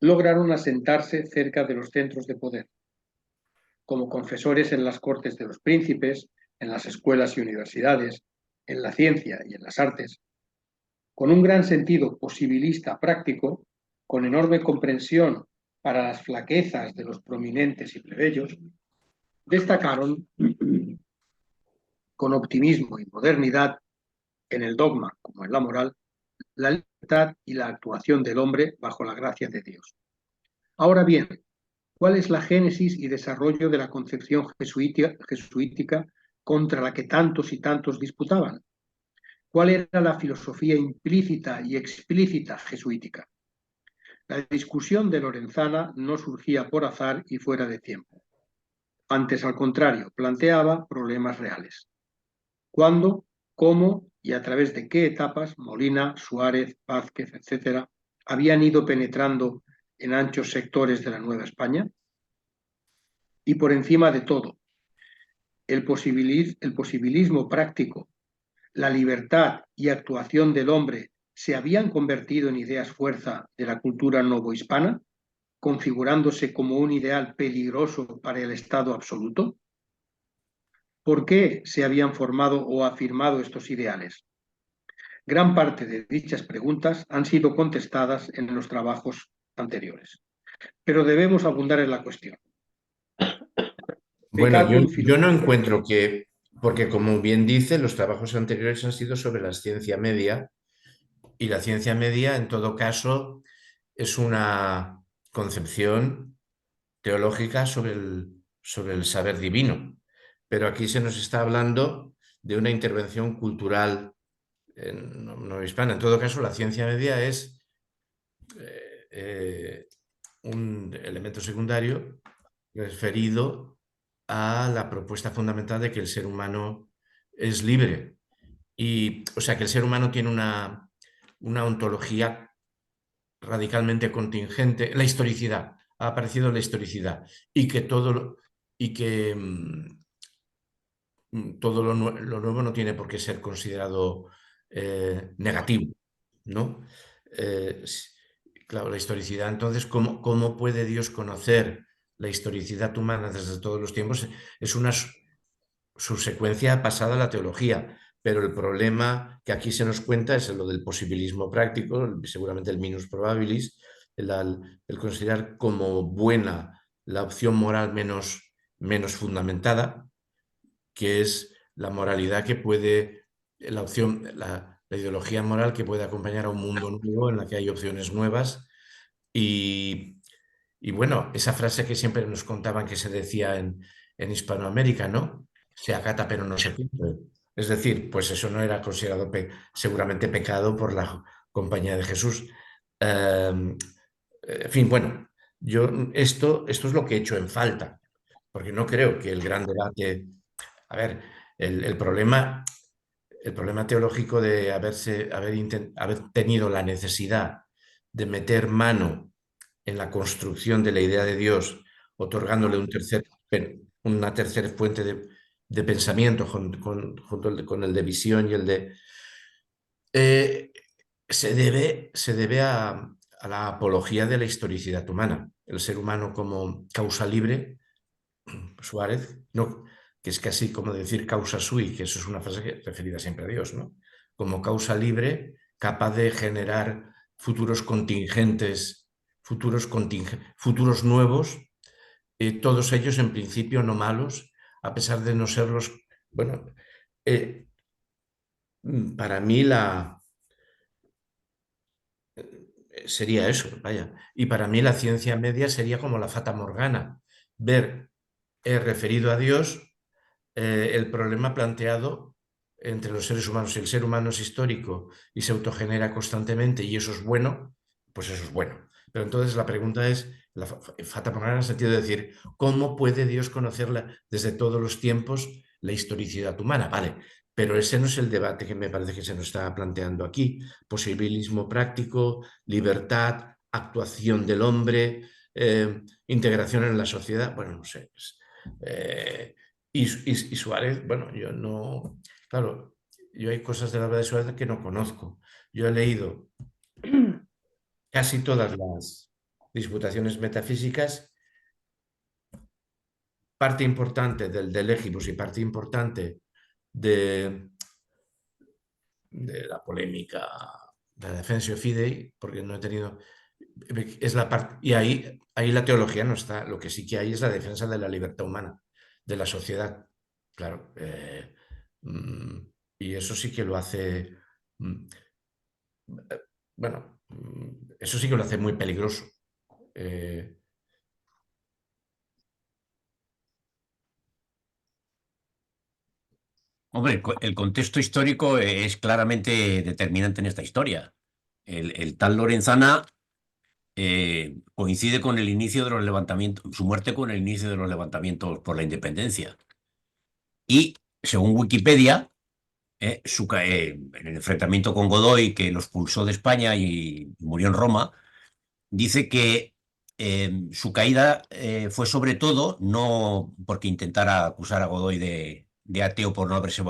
lograron asentarse cerca de los centros de poder, como confesores en las cortes de los príncipes, en las escuelas y universidades, en la ciencia y en las artes, con un gran sentido posibilista práctico, con enorme comprensión para las flaquezas de los prominentes y plebeyos, destacaron con optimismo y modernidad en el dogma como en la moral, la libertad y la actuación del hombre bajo la gracia de Dios. Ahora bien, ¿cuál es la génesis y desarrollo de la concepción jesuítica contra la que tantos y tantos disputaban? ¿Cuál era la filosofía implícita y explícita jesuítica? La discusión de Lorenzana no surgía por azar y fuera de tiempo. Antes, al contrario, planteaba problemas reales. ¿Cuándo, cómo y a través de qué etapas Molina, Suárez, Vázquez, etcétera, habían ido penetrando en anchos sectores de la Nueva España? Y por encima de todo, el posibilismo práctico, la libertad y actuación del hombre se habían convertido en ideas fuerza de la cultura novohispana, configurándose como un ideal peligroso para el Estado absoluto. ¿Por qué se habían formado o afirmado estos ideales? Gran parte de dichas preguntas han sido contestadas en los trabajos anteriores, pero debemos abundar en la cuestión. Bueno, yo no encuentro porque como bien dice, los trabajos anteriores han sido sobre la ciencia media, y la ciencia media, en todo caso, es una concepción teológica sobre el saber divino. Pero aquí se nos está hablando de una intervención cultural no hispana. En todo caso, la ciencia media es un elemento secundario referido a la propuesta fundamental de que el ser humano es libre. Y, o sea, que el ser humano tiene una ontología radicalmente contingente, la historicidad, ha aparecido la historicidad, y que todo lo nuevo no tiene por qué ser considerado negativo, ¿no? claro, la historicidad. Entonces, ¿cómo puede Dios conocer la historicidad humana desde todos los tiempos? Es una subsecuencia pasada a la teología, pero el problema que aquí se nos cuenta es lo del posibilismo práctico, seguramente el minus probabilis, el considerar como buena la opción moral menos fundamentada, que es la moralidad que puede, la ideología moral que puede acompañar a un mundo nuevo en la que hay opciones nuevas. Y bueno, esa frase que siempre nos contaban que se decía en Hispanoamérica, ¿no? Se acata pero no se cumple. Es decir, pues eso no era considerado seguramente pecado por la compañía de Jesús. En fin, bueno, yo esto es lo que he hecho en falta, porque no creo que el gran debate... A ver, el problema teológico de haber tenido la necesidad de meter mano en la construcción de la idea de Dios, otorgándole una tercera fuente de pensamiento junto con el de visión y el de... se debe a la apología de la historicidad humana. El ser humano como causa libre, Suárez, no, que es casi como decir causa sui, que eso es una frase referida siempre a Dios, ¿no? Como causa libre, capaz de generar futuros contingentes, futuros nuevos, todos ellos en principio no malos, a pesar de no serlos. Bueno, eh, para mí sería eso, vaya. Y para mí la ciencia media sería como la fata morgana, ver referido a Dios el problema planteado entre los seres humanos. Si el ser humano es histórico y se autogenera constantemente y eso es bueno, pues eso es bueno. Pero entonces la pregunta es, la fata morgana en el sentido de decir, ¿cómo puede Dios conocerla desde todos los tiempos la historicidad humana? Vale, pero ese no es el debate que me parece que se nos está planteando aquí. Posibilismo práctico, libertad, actuación del hombre, integración en la sociedad. Bueno, no sé. Y Suárez, bueno, yo no, claro, yo hay cosas de la obra de Suárez que no conozco. Yo he leído casi todas las disputaciones metafísicas, parte importante del Legibus y parte importante de la polémica de la Defensio Fidei, porque no he tenido... Es la parte, y ahí la teología no está, lo que sí que hay es la defensa de la libertad humana, de la sociedad, claro. Y eso sí que lo hace, mm, bueno, eso sí que lo hace muy peligroso. Eh, Hombre, el contexto histórico es claramente determinante en esta historia. El tal Lorenzana coincide con el inicio de los levantamientos, su muerte con el inicio de los levantamientos por la independencia. Y según Wikipedia, en el enfrentamiento con Godoy, que los expulsó de España y murió en Roma, dice que su caída fue sobre todo no porque intentara acusar a Godoy de ateo por no haberse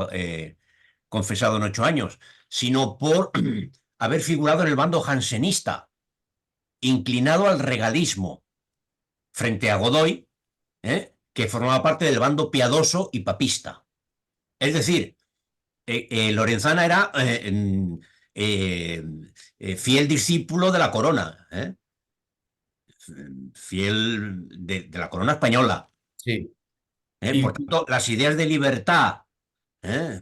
confesado en 8 años, sino por haber figurado en el bando jansenista, inclinado al regalismo, frente a Godoy, que formaba parte del bando piadoso y papista. Es decir, Lorenzana era fiel discípulo de la corona, fiel de la corona española. sí. Por tanto, las ideas de libertad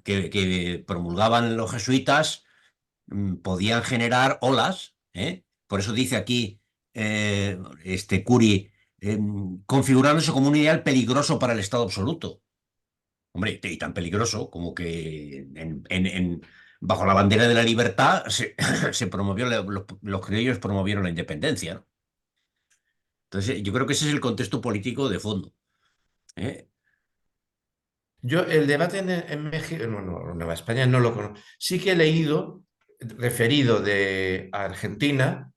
que promulgaban los jesuitas podían generar olas. Por eso dice aquí Curi, configurándose como un ideal peligroso para el Estado absoluto. Hombre, y tan peligroso como que bajo la bandera de la libertad se promovió, los criollos promovieron la independencia, ¿no? Entonces, yo creo que ese es el contexto político de fondo. Yo el debate en México, bueno, Nueva España no lo conozco. Sí que he leído, referido a Argentina,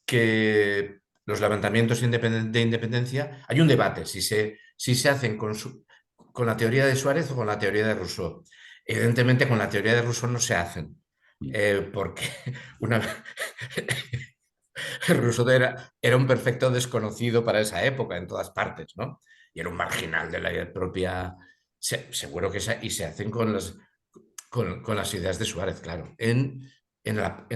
que los levantamientos de independencia, hay un debate si se hacen con la teoría de Suárez o con la teoría de Rousseau. Evidentemente con la teoría de Rousseau no se hacen, porque una, Rousseau era un perfecto desconocido para esa época en todas partes, ¿no? Y era un marginal de la propia... seguro que y se hacen con las ideas de Suárez, claro, en la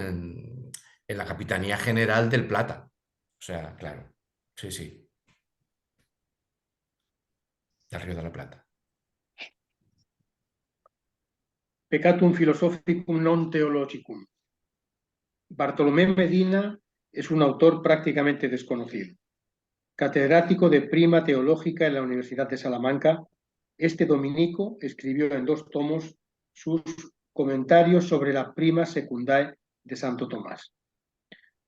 Capitanía General del Plata. O sea, claro, sí, sí, del Río de la Plata. Peccatum philosophicum non theologicum. Bartolomé Medina es un autor prácticamente desconocido. Catedrático de Prima Teológica en la Universidad de Salamanca, este dominico escribió en 2 tomos sus comentarios sobre la Prima Secundae de Santo Tomás.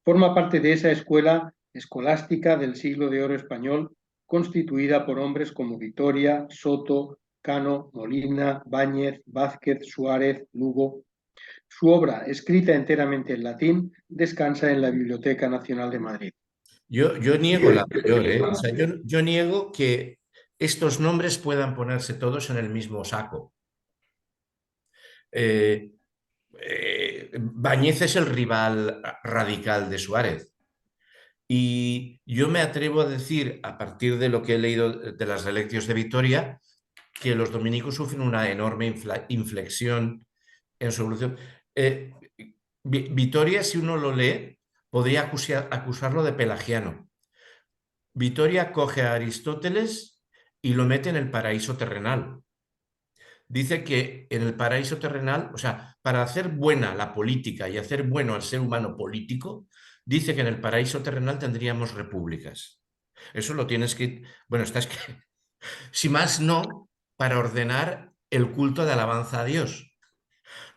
Forma parte de esa escuela escolástica del siglo de oro español, constituida por hombres como Vitoria, Soto, Cano, Molina, Báñez, Vázquez, Suárez, Lugo. Su obra, escrita enteramente en latín, descansa en la Biblioteca Nacional de Madrid. Yo niego la mayor, ¿eh? O sea, yo niego que estos nombres puedan ponerse todos en el mismo saco. Báñez es el rival radical de Suárez. Y yo me atrevo a decir, a partir de lo que he leído de las Relectios de Vitoria, que los dominicos sufren una enorme inflexión en su evolución. Vitoria, si uno lo lee, podría acusarlo de pelagiano. Vitoria coge a Aristóteles y lo mete en el paraíso terrenal. Dice que en el paraíso terrenal, o sea, para hacer buena la política y hacer bueno al ser humano político, dice que en el paraíso terrenal tendríamos repúblicas. Eso lo tienes que... Bueno, está escrito. Si más no, para ordenar el culto de alabanza a Dios.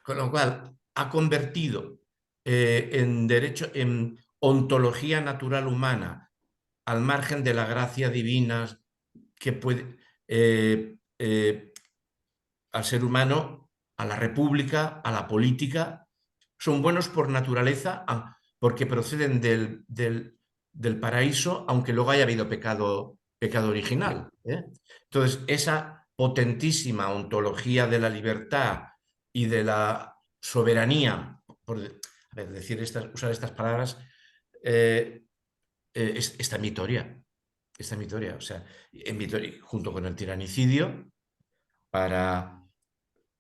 Con lo cual, ha convertido en derecho, en ontología natural humana, al margen de la gracia divina que puede... al ser humano, a la república, a la política, son buenos por naturaleza porque proceden del paraíso, aunque luego haya habido pecado original. Entonces, esa potentísima ontología de la libertad y de la soberanía, por usar estas palabras, está en Vitoria. Está en Vitoria. O sea, en Vitoria, junto con el tiranicidio,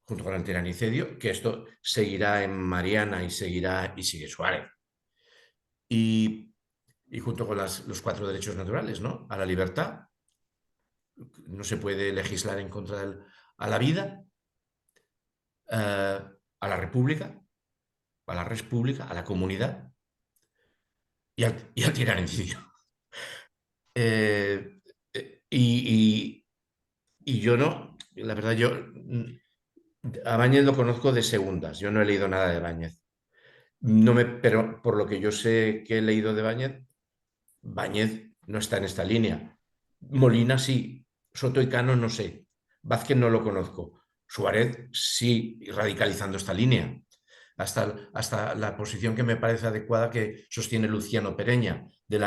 junto con el tiranicidio, que esto seguirá en Mariana y sigue Suárez. Y junto con los 4 derechos naturales, ¿no? A la libertad, no se puede legislar en contra a la vida, a la república, a la comunidad y al tiranicidio. Y yo no, la verdad, yo a Báñez lo conozco de segundas, yo no he leído nada de Báñez. Pero por lo que yo sé que he leído de Báñez no está en esta línea. Molina sí, Soto y Cano no sé, Vázquez no lo conozco, Suárez sí, radicalizando esta línea, hasta la posición que me parece adecuada que sostiene Luciano Pereña, de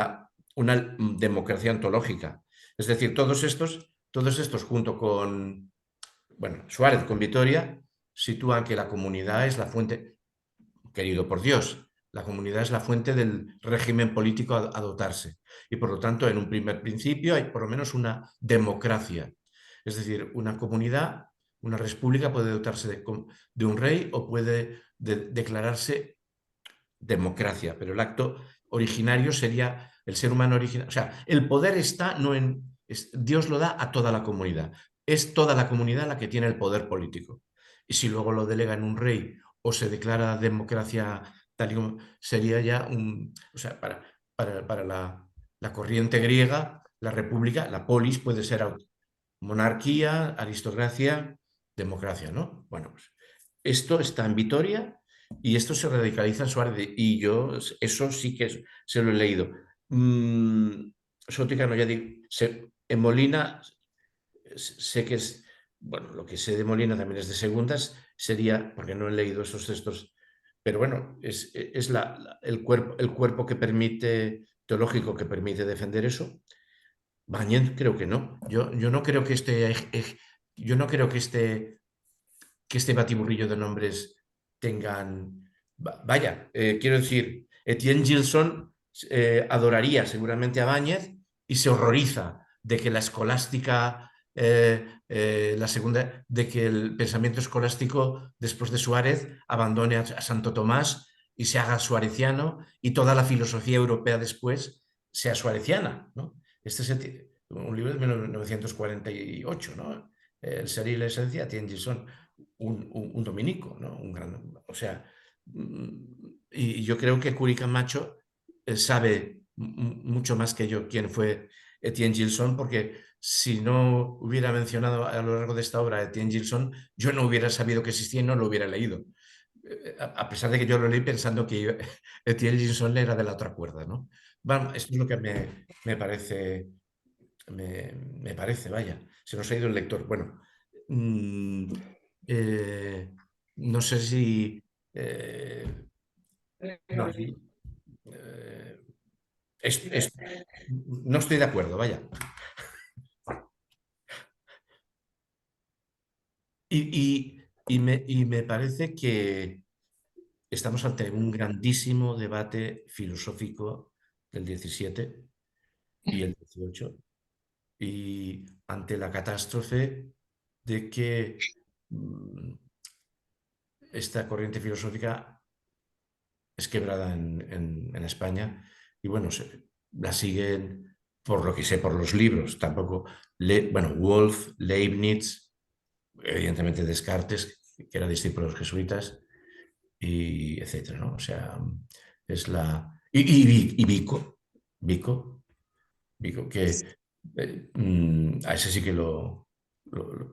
una democracia ontológica. Es decir, todos estos junto con, bueno, Suárez con Vitoria, sitúan que la comunidad es la fuente, querido por Dios, la comunidad es la fuente del régimen político a dotarse. Y por lo tanto, en un primer principio hay por lo menos una democracia. Es decir, una comunidad, una república puede dotarse de un rey o puede declararse democracia, pero el acto originario sería el ser humano originario. O sea, el poder está no en... Dios lo da a toda la comunidad. Es toda la comunidad la que tiene el poder político. Y si luego lo delega en un rey o se declara democracia tal y como sería ya o sea, para la corriente griega, la república, la polis puede ser monarquía, aristocracia, democracia, ¿no? Bueno, pues esto está en Vitoria y esto se radicaliza en Suárez y yo eso sí que se lo he leído. Soto y Cano, ya digo, en Molina sé que es, bueno, lo que sé de Molina también es de segundas, sería, porque no he leído esos textos, pero bueno, es el cuerpo que permite, teológico que permite defender eso. Báñez creo que no. Yo no creo que este batiburrillo de nombres tengan... Vaya, quiero decir, Etienne Gilson adoraría seguramente a Báñez y se horroriza de que la escolástica, la segunda, de que el pensamiento escolástico después de Suárez abandone a Santo Tomás y se haga suareciano y toda la filosofía europea después sea suareciana, ¿no? Este es un libro de 1948, ¿no? El ser y la esencia, Etienne Gilson, un dominico, ¿no? Un gran, o sea, y yo creo que Curi Camacho sabe mucho más que yo quién fue Etienne Gilson, porque si no hubiera mencionado a lo largo de esta obra a Etienne Gilson, yo no hubiera sabido que existía y no lo hubiera leído. A pesar de que yo lo leí pensando que Etienne Gilson era de la otra cuerda, ¿no? Bueno, esto es lo que me parece, me parece, vaya, se nos ha ido el lector. Bueno, no sé si... no, no estoy de acuerdo, vaya. Y me parece que estamos ante un grandísimo debate filosófico del 17 y el 18 y ante la catástrofe de que esta corriente filosófica es quebrada en España y bueno, la siguen por lo que sé, por los libros, tampoco, bueno, Wolff, Leibniz, evidentemente Descartes, que era discípulo de los jesuitas, y etcétera, ¿no? O sea, es la... Y Vico, que a ese sí que lo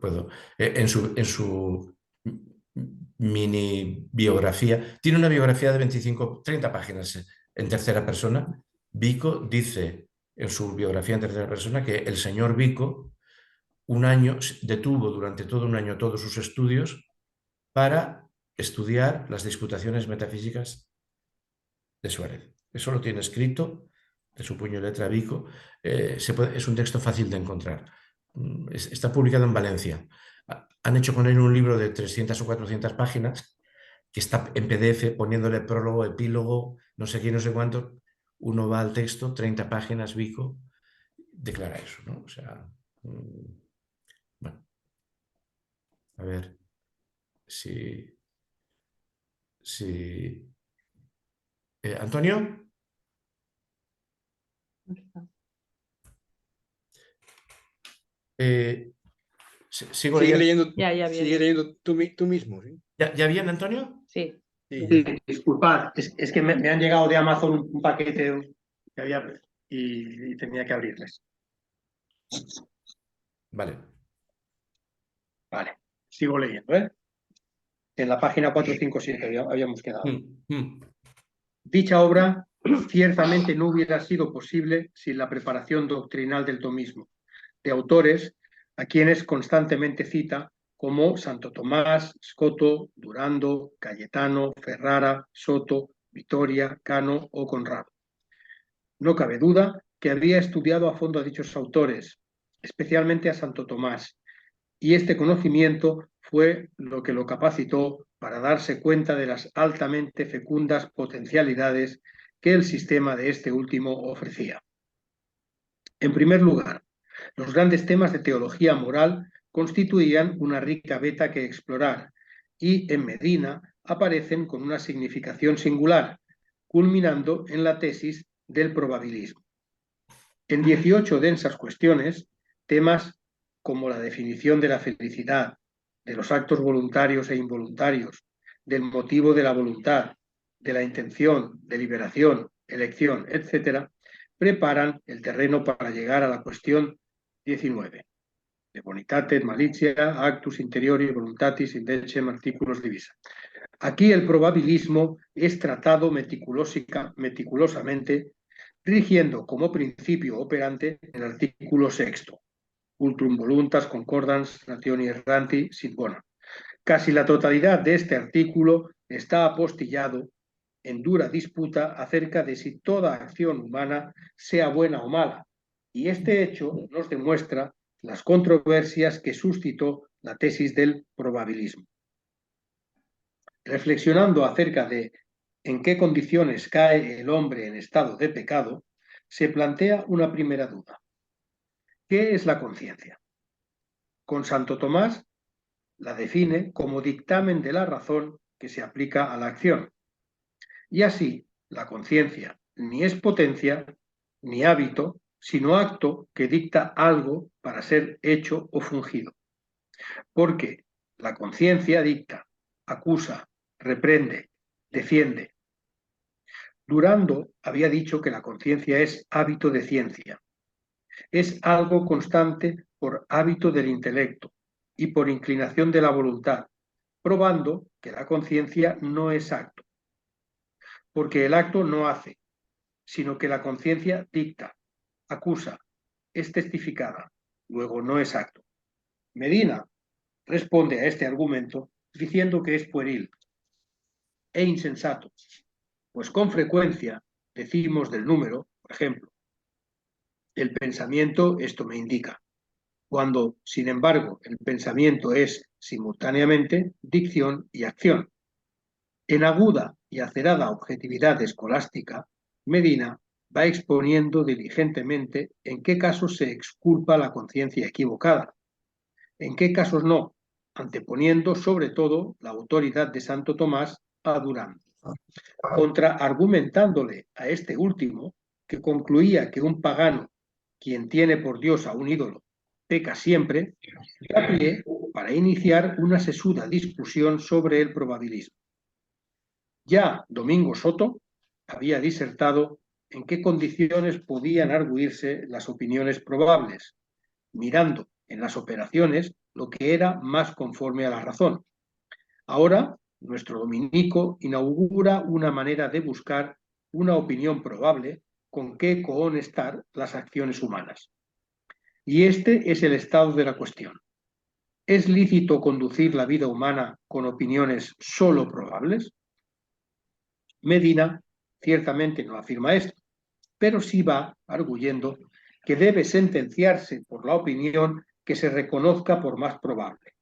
puedo... En su mini biografía, tiene una biografía de 30 páginas en tercera persona. Vico dice en su biografía en tercera persona que el señor Vico un año detuvo durante todo un año todos sus estudios para estudiar las disputaciones metafísicas de Suárez. Eso lo tiene escrito de su puño y letra Vico. Es un texto fácil de encontrar. Está publicado en Valencia. Han hecho con él un libro de 300 o 400 páginas que está en PDF poniéndole prólogo, epílogo, no sé qué, no sé cuánto. Uno va al texto, 30 páginas, Vico, declara eso, ¿no? O sea, bueno, a ver si... ¿Antonio? Sigo Sigue leyendo. leyendo, Ya sigue viene. leyendo tú mismo, ¿sí? ¿Ya viene, Antonio? Sí. Sí. Disculpad, es que me han llegado de Amazon un paquete que había y tenía que abrirles. Vale. Vale, sigo leyendo, ¿eh? En la página 457 habíamos quedado. Dicha obra ciertamente no hubiera sido posible sin la preparación doctrinal del tomismo, de autores a quienes constantemente cita como Santo Tomás, Scotto, Durando, Cayetano, Ferrara, Soto, Vittoria, Cano o Conrado. No cabe duda que había estudiado a fondo a dichos autores, especialmente a Santo Tomás, y este conocimiento fue lo que lo capacitó para darse cuenta de las altamente fecundas potencialidades que el sistema de este último ofrecía. En primer lugar, los grandes temas de teología moral constituían una rica beta que explorar y en Medina aparecen con una significación singular, culminando en la tesis del probabilismo. En 18 densas cuestiones, temas como la definición de la felicidad, de los actos voluntarios e involuntarios, del motivo de la voluntad, de la intención, deliberación, elección, etc., preparan el terreno para llegar a la cuestión 19, de bonitatem malitia, actus interiori voluntatis indecem articulos divisa. Aquí el probabilismo es tratado meticulosamente, rigiendo como principio operante el artículo 6, ultrum voluntas concordans rationi erranti sit bona. Casi la totalidad de este artículo está apostillado en dura disputa acerca de si toda acción humana sea buena o mala, y este hecho nos demuestra las controversias que suscitó la tesis del probabilismo. Reflexionando acerca de en qué condiciones cae el hombre en estado de pecado, se plantea una primera duda. ¿Qué es la conciencia? Con Santo Tomás la define como dictamen de la razón que se aplica a la acción. Y así, la conciencia ni es potencia ni hábito, sino acto que dicta algo para ser hecho o fungido. Porque la conciencia dicta, acusa, reprende, defiende. Durando había dicho que la conciencia es hábito de ciencia. Es algo constante por hábito del intelecto y por inclinación de la voluntad, probando que la conciencia no es acto. Porque el acto no hace, sino que la conciencia dicta, acusa, es testificada, luego no es acto. Medina responde a este argumento diciendo que es pueril e insensato, pues con frecuencia decimos del número, por ejemplo, el pensamiento esto me indica, cuando, sin embargo, el pensamiento es simultáneamente dicción y acción. En aguda y acerada objetividad escolástica, Medina va exponiendo diligentemente en qué casos se exculpa la conciencia equivocada, en qué casos no, anteponiendo sobre todo la autoridad de Santo Tomás a Durán, contraargumentándole a este último que concluía que un pagano, quien tiene por Dios a un ídolo, peca siempre, da pie para iniciar una sesuda discusión sobre el probabilismo. Ya Domingo Soto había disertado en qué condiciones podían arguirse las opiniones probables, mirando en las operaciones lo que era más conforme a la razón. Ahora, nuestro dominico inaugura una manera de buscar una opinión probable con que cohonestar las acciones humanas. Y este es el estado de la cuestión. ¿Es lícito conducir la vida humana con opiniones solo probables? Medina ciertamente no afirma esto, pero sí va arguyendo que debe sentenciarse por la opinión que se reconozca por más probable,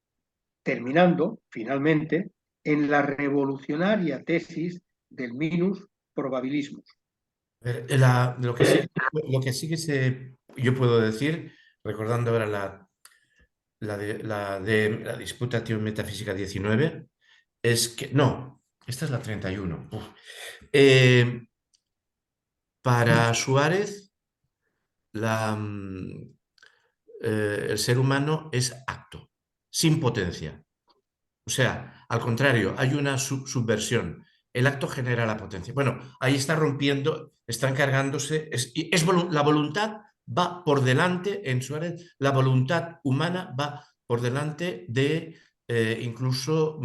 terminando, finalmente, en la revolucionaria tesis del minus probabilismus. Lo que sí que yo puedo decir, recordando ahora la disputatio metafísica 19, es que, no, esta es la 31. Para Suárez, el ser humano es acto, sin potencia. O sea, al contrario, hay una subversión. El acto genera la potencia. Bueno, ahí está rompiendo, está encargándose, la voluntad va por delante, en Suárez, la voluntad humana va por delante de incluso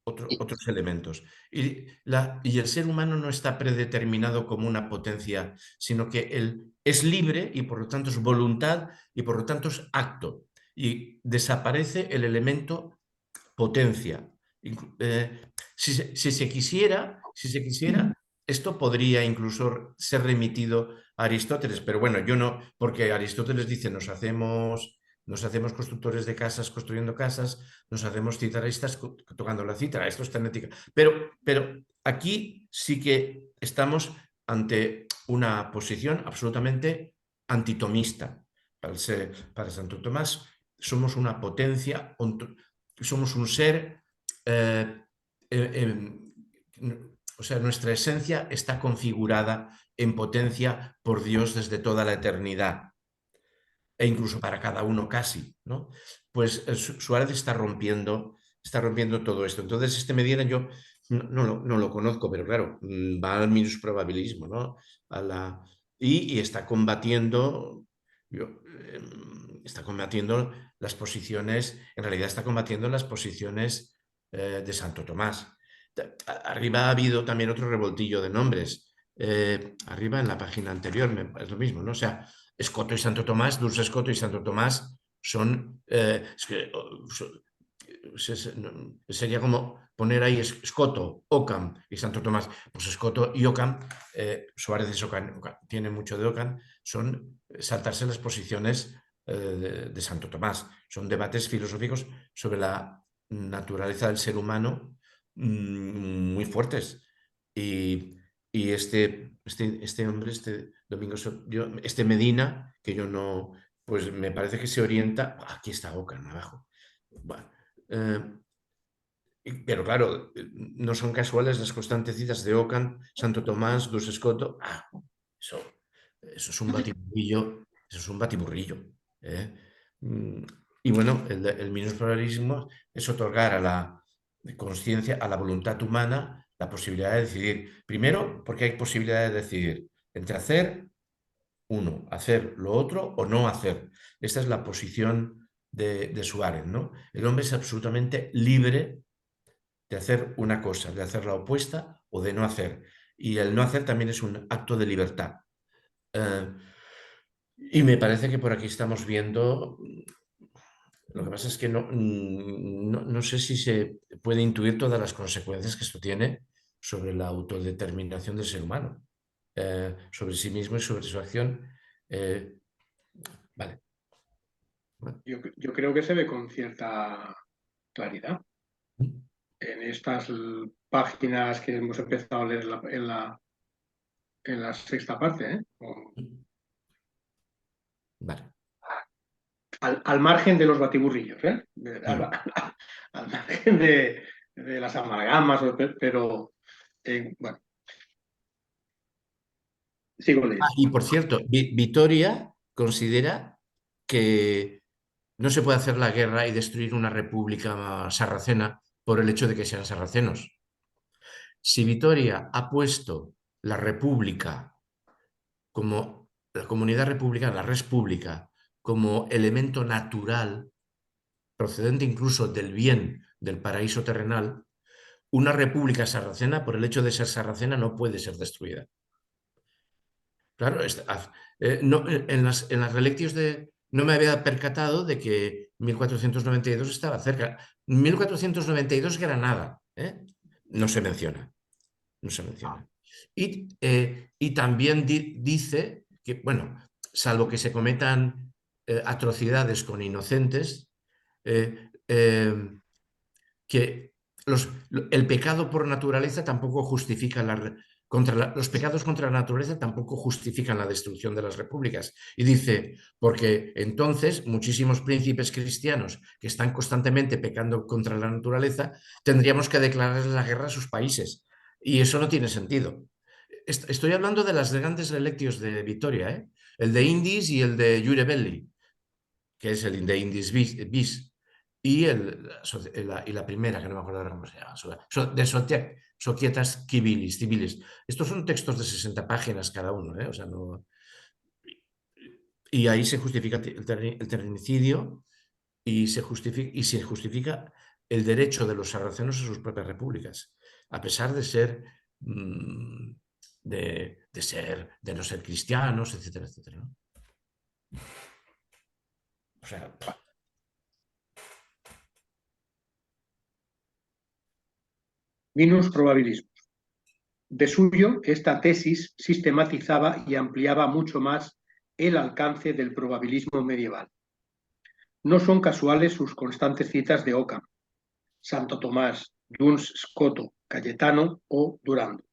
otros elementos. Y el ser humano no está predeterminado como una potencia, sino que él es libre y por lo tanto es voluntad y por lo tanto es acto. Y desaparece el elemento potencia. Si se quisiera, esto podría incluso ser remitido a Aristóteles, pero bueno, yo no, porque Aristóteles dice nos hacemos constructores de casas construyendo casas, nos hacemos citaristas tocando la cítara, esto está en ética. Pero aquí sí que estamos ante una posición absolutamente antitomista. Para Santo Tomás somos una potencia, somos un ser, o sea, nuestra esencia está configurada en potencia por Dios desde toda la eternidad, e incluso para cada uno casi, ¿no? Pues Suárez está rompiendo todo esto. Entonces, Medina yo no lo conozco, pero claro, va al minus probabilismo, ¿no? Y está combatiendo, está combatiendo las posiciones, en realidad está combatiendo las posiciones de Santo Tomás. Arriba ha habido también otro revoltillo de nombres. Arriba en la página anterior es lo mismo, ¿no? O sea, Escoto y Santo Tomás, Dulce Escoto y Santo Tomás son... sería como poner ahí Escoto, Ockham y Santo Tomás. Pues Escoto y Ockham, Suárez es Ockham, tiene mucho de Ockham, son saltarse las posiciones de Santo Tomás. Son debates filosóficos sobre la naturaleza del ser humano muy fuertes. y este hombre, este este Medina, que yo no, pues me parece que se orienta, aquí está Ockham abajo. Bueno, pero claro, no son casuales las constantes citas de Ockham, Santo Tomás, Dus Scoto. Eso es un batiburrillo, eso es un batiburrillo. Y bueno, el minusprobabilismo es otorgar a la conciencia, a la voluntad humana, la posibilidad de decidir. Primero, porque hay posibilidad de decidir entre hacer hacer lo otro o no hacer. Esta es la posición de Suárez, ¿no? El hombre es absolutamente libre de hacer una cosa, de hacer la opuesta o de no hacer. Y el no hacer también es un acto de libertad. Y me parece que por aquí estamos viendo. Lo que pasa es que no sé si se puede intuir todas las consecuencias que esto tiene sobre la autodeterminación del ser humano, sobre sí mismo y sobre su acción. Vale. Bueno. Yo creo que se ve con cierta claridad. En estas páginas que hemos empezado a leer en la sexta parte, ¿eh? Vale. Al margen de los batiburrillos, ¿eh? Al margen de las amalgamas, pero bueno. Sigo leyendo. Y por cierto, Vitoria considera que no se puede hacer la guerra y destruir una república sarracena por el hecho de que sean sarracenos. Si Vitoria ha puesto la república como la comunidad republicana, la res pública, como elemento natural, procedente incluso del bien del paraíso terrenal, una república sarracena, por el hecho de ser sarracena, no puede ser destruida. Claro, en las relictios no me había percatado de que 1492 estaba cerca. 1492 Granada, ¿eh? No se menciona. No se menciona. Y también dice que, bueno, salvo que se cometan atrocidades con inocentes, que el pecado por naturaleza tampoco justifica los pecados contra la naturaleza tampoco justifican la destrucción de las repúblicas. Y dice, porque entonces muchísimos príncipes cristianos que están constantemente pecando contra la naturaleza, tendríamos que declararles la guerra a sus países. Y eso no tiene sentido. Estoy hablando de las grandes relictios de Vitoria, ¿eh? El de Indis y el de Jure Belli, que es el de Indis bis. Y la primera, que no me acuerdo ahora cómo se llama, de Societas Civilis. Estos son textos de 60 páginas cada uno, ¿eh? O sea, no... Y ahí se justifica el ternicidio y se justifica el derecho de los sarracenos a sus propias repúblicas, a pesar de ser de no ser cristianos, etcétera, etcétera, ¿no? O sea... Minusprobabilismos. De suyo, esta tesis sistematizaba y ampliaba mucho más el alcance del probabilismo medieval. No son casuales sus constantes citas de Ockham, Santo Tomás, Duns Scoto, Cayetano o Durando.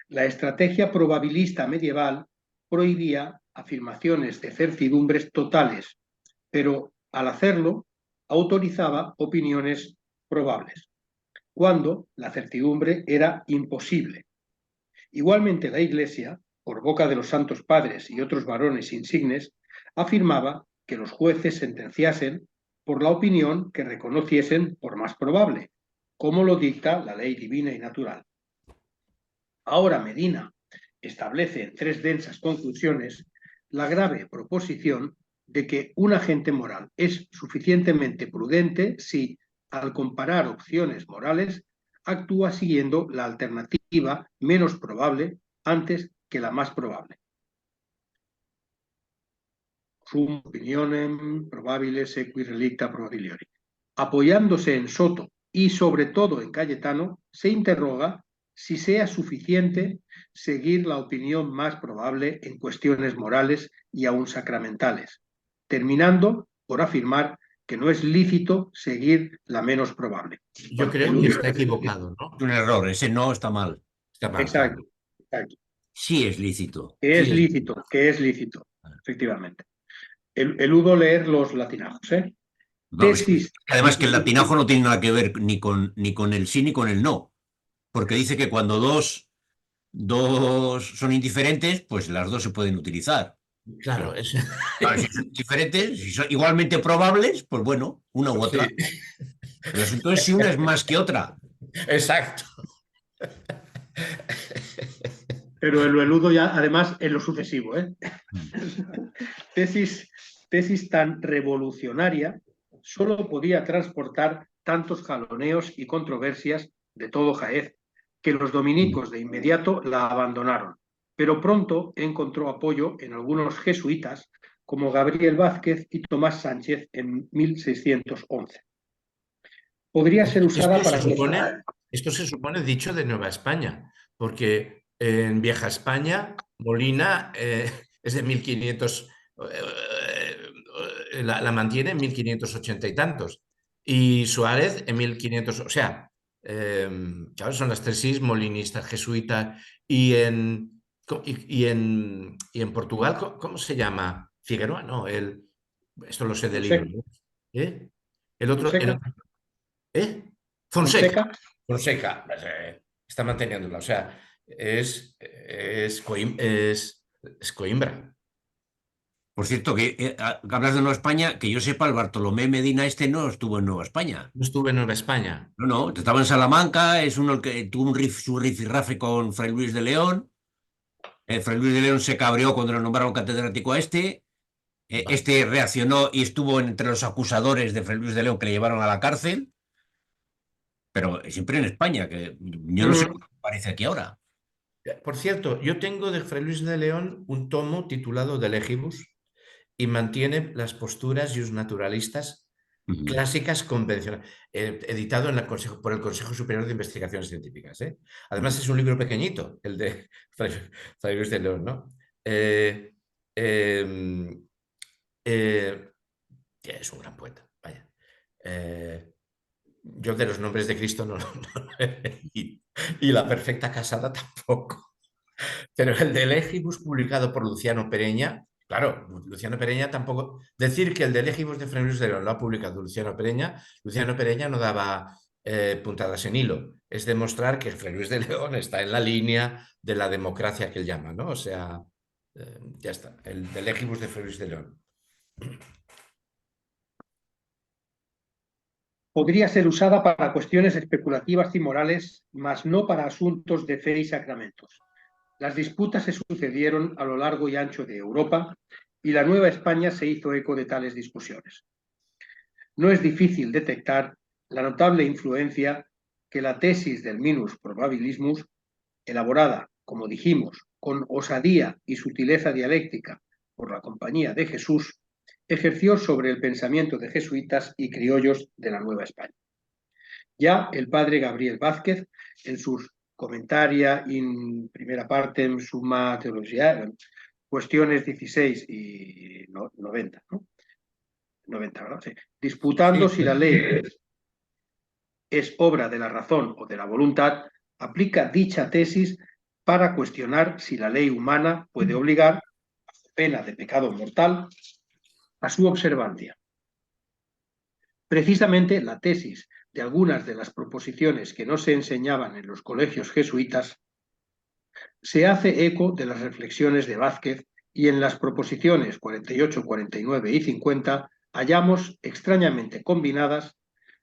La estrategia probabilista medieval prohibía afirmaciones de certidumbres totales, pero al hacerlo autorizaba opiniones probables, cuando la certidumbre era imposible. Igualmente la Iglesia, por boca de los santos padres y otros varones insignes, afirmaba que los jueces sentenciasen por la opinión que reconociesen por más probable, como lo dicta la ley divina y natural. Ahora Medina establece en 3 densas conclusiones la grave proposición de que un agente moral es suficientemente prudente si, al comparar opciones morales, actúa siguiendo la alternativa menos probable antes que la más probable. Sum opinionem probabile sequi relicta probabiliori. Apoyándose en Soto y sobre todo en Cayetano, se interroga si sea suficiente seguir la opinión más probable en cuestiones morales y aún sacramentales, terminando por afirmar que no es lícito seguir la menos probable. Yo creo que está equivocado, ¿no? Es un error, ese no está mal. Está mal, claro. Exacto, exacto. Sí es lícito. Que es Sí, lícito, efectivamente. Eludo leer los latinajos, ¿eh? No, Tesis además que el latinajo no tiene nada que ver ni con el sí ni con el no, porque dice que cuando dos son indiferentes, pues las dos se pueden utilizar. claro. Pero, claro, si son diferentes, si son igualmente probables, pues bueno, una u otra. Sí, El asunto es si una es más que otra. exacto. pero lo eludo ya, además, en lo sucesivo, ¿eh? Tesis, tesis tan revolucionaria solo podía transportar tantos jaloneos y controversias de todo Jaez, que los dominicos de inmediato la abandonaron, pero pronto encontró apoyo en algunos jesuitas como Gabriel Vázquez y Tomás Sánchez en 1611. Podría ser usada para... Esto se supone dicho de Nueva España, porque en Vieja España, Molina es de 1500, la mantiene en 1580 y tantos, y Suárez en 1500, o sea, claro, son las tesis molinistas, jesuitas, y en Portugal, ¿cómo se llama? Figueroa, no, esto lo sé de libro. ¿Eh? El otro, Fonseca. ¿eh? Fonseca. Fonseca, pues, está manteniéndola. O sea, es Coimbra. Por cierto, que hablas de Nueva España, que yo sepa, el Bartolomé Medina este no estuvo en Nueva España. No estuve en Nueva España. No, no, estaba en Salamanca, es uno el que tuvo su rifirrafe con Fray Luis de León. Fray Luis de León se cabreó cuando lo nombraron catedrático a este. Este reaccionó y estuvo entre los acusadores de Fray Luis de León que le llevaron a la cárcel. Pero siempre en España, que yo no sé cómo aparece aquí ahora. Por cierto, yo tengo de Fray Luis de León un tomo titulado De Legibus y mantiene las posturas naturalistas clásicas convencionales, editado por el Consejo Superior de Investigaciones Científicas. Además es un libro pequeñito, el de Fray Luis de León, ¿no? Es un gran poeta, vaya. Yo de los nombres de Cristo no y La Perfecta Casada tampoco. Pero el de Legibus, publicado por Luciano Pereña, claro, Luciano Pereña tampoco. Decir que el de Legibus de Fray Luis de León lo ha publicado Luciano Pereña no daba puntadas en hilo. Es demostrar que Fray Luis de León está en la línea de la democracia que él llama, ¿no? O sea, ya está, el de Legibus de Fray Luis de León. Podría ser usada para cuestiones especulativas y morales, mas no para asuntos de fe y sacramentos. Las disputas se sucedieron a lo largo y ancho de Europa y la Nueva España se hizo eco de tales discusiones. No es difícil detectar la notable influencia que la tesis del minus probabilismus, elaborada, como dijimos, con osadía y sutileza dialéctica por la Compañía de Jesús, ejerció sobre el pensamiento de jesuitas y criollos de la Nueva España. Ya el padre Gabriel Vázquez, en sus Comentaria in primera parte en Summa Theologiae, cuestiones 16 y 90, ¿no? 90, ¿verdad? Sí. Disputando si la ley es obra de la razón o de la voluntad, aplica dicha tesis para cuestionar si la ley humana puede obligar, a pena de pecado mortal, a su observancia. Precisamente la tesis de algunas de las proposiciones que no se enseñaban en los colegios jesuitas se hace eco de las reflexiones de Vázquez y en las proposiciones 48, 49 y 50 hallamos extrañamente combinadas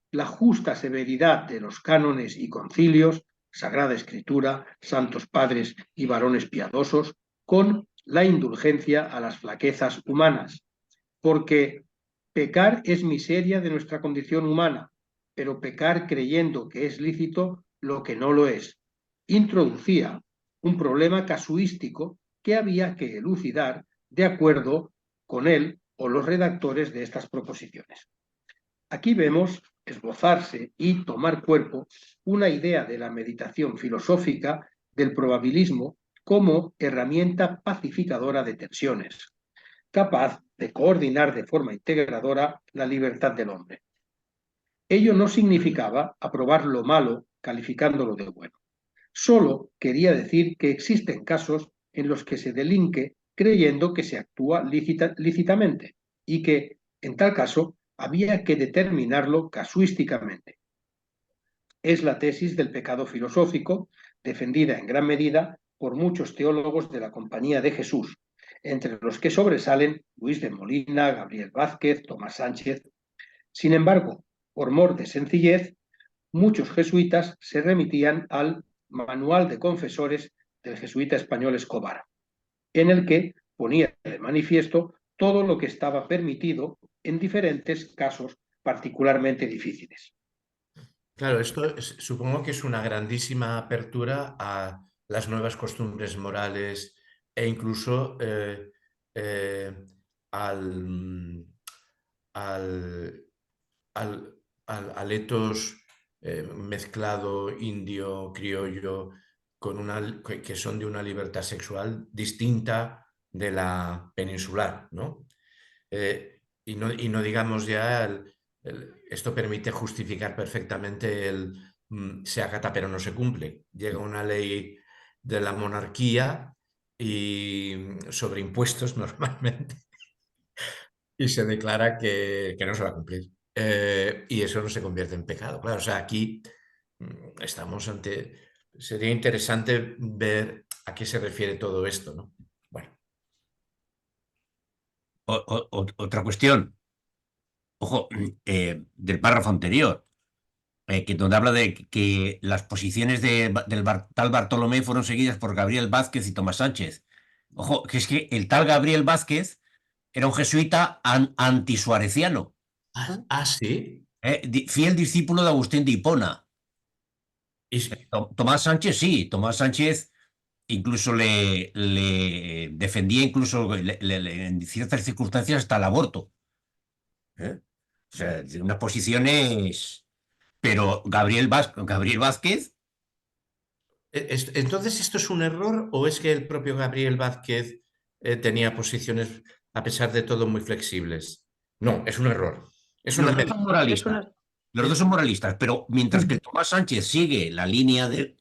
la justa severidad de los cánones y concilios, Sagrada Escritura, santos padres y varones piadosos, con la indulgencia a las flaquezas humanas, porque pecar es miseria de nuestra condición humana, pero pecar creyendo que es lícito lo que no lo es. Introducía un problema casuístico que había que elucidar de acuerdo con él o los redactores de estas proposiciones. Aquí vemos esbozarse y tomar cuerpo una idea de la meditación filosófica del probabilismo como herramienta pacificadora de tensiones, capaz de coordinar de forma integradora la libertad del hombre. Ello no significaba aprobar lo malo calificándolo de bueno. Solo quería decir que existen casos en los que se delinque creyendo que se actúa lícitamente y que, en tal caso, había que determinarlo casuísticamente. Es la tesis del pecado filosófico, defendida en gran medida por muchos teólogos de la Compañía de Jesús, entre los que sobresalen Luis de Molina, Gabriel Vázquez, Tomás Sánchez. Sin embargo, por mor de sencillez, muchos jesuitas se remitían al Manual de Confesores del jesuita español Escobar, en el que ponía de manifiesto todo lo que estaba permitido en diferentes casos particularmente difíciles. Claro, supongo que es una grandísima apertura a las nuevas costumbres morales e incluso al, al, al etos mezclado indio, criollo, que son de una libertad sexual distinta de la peninsular, ¿no? Y no digamos ya, esto permite justificar perfectamente se acata pero no se cumple. Llega una ley de la monarquía y sobre impuestos normalmente y se declara que no se va a cumplir. Y eso no se convierte en pecado. Claro, o sea, aquí estamos ante... Sería interesante ver a qué se refiere todo esto, ¿no? Bueno. Otra cuestión, ojo, del párrafo anterior, que donde habla de que las posiciones tal Bartolomé fueron seguidas por Gabriel Vázquez y Tomás Sánchez. Ojo, que es que el tal Gabriel Vázquez era un jesuita antisuareciano, ¿Sí? fiel discípulo de Agustín de Hipona. Y, Tomás Sánchez sí, Tomás Sánchez incluso le defendía incluso en ciertas circunstancias hasta el aborto. O sea, unas posiciones... Pero Gabriel Vázquez... Entonces, ¿esto es un error o es que el propio Gabriel Vázquez tenía posiciones, a pesar de todo, muy flexibles? No, es un error. Es una Los dos son moralistas. Los dos son moralistas, pero mientras que Tomás Sánchez sigue la línea de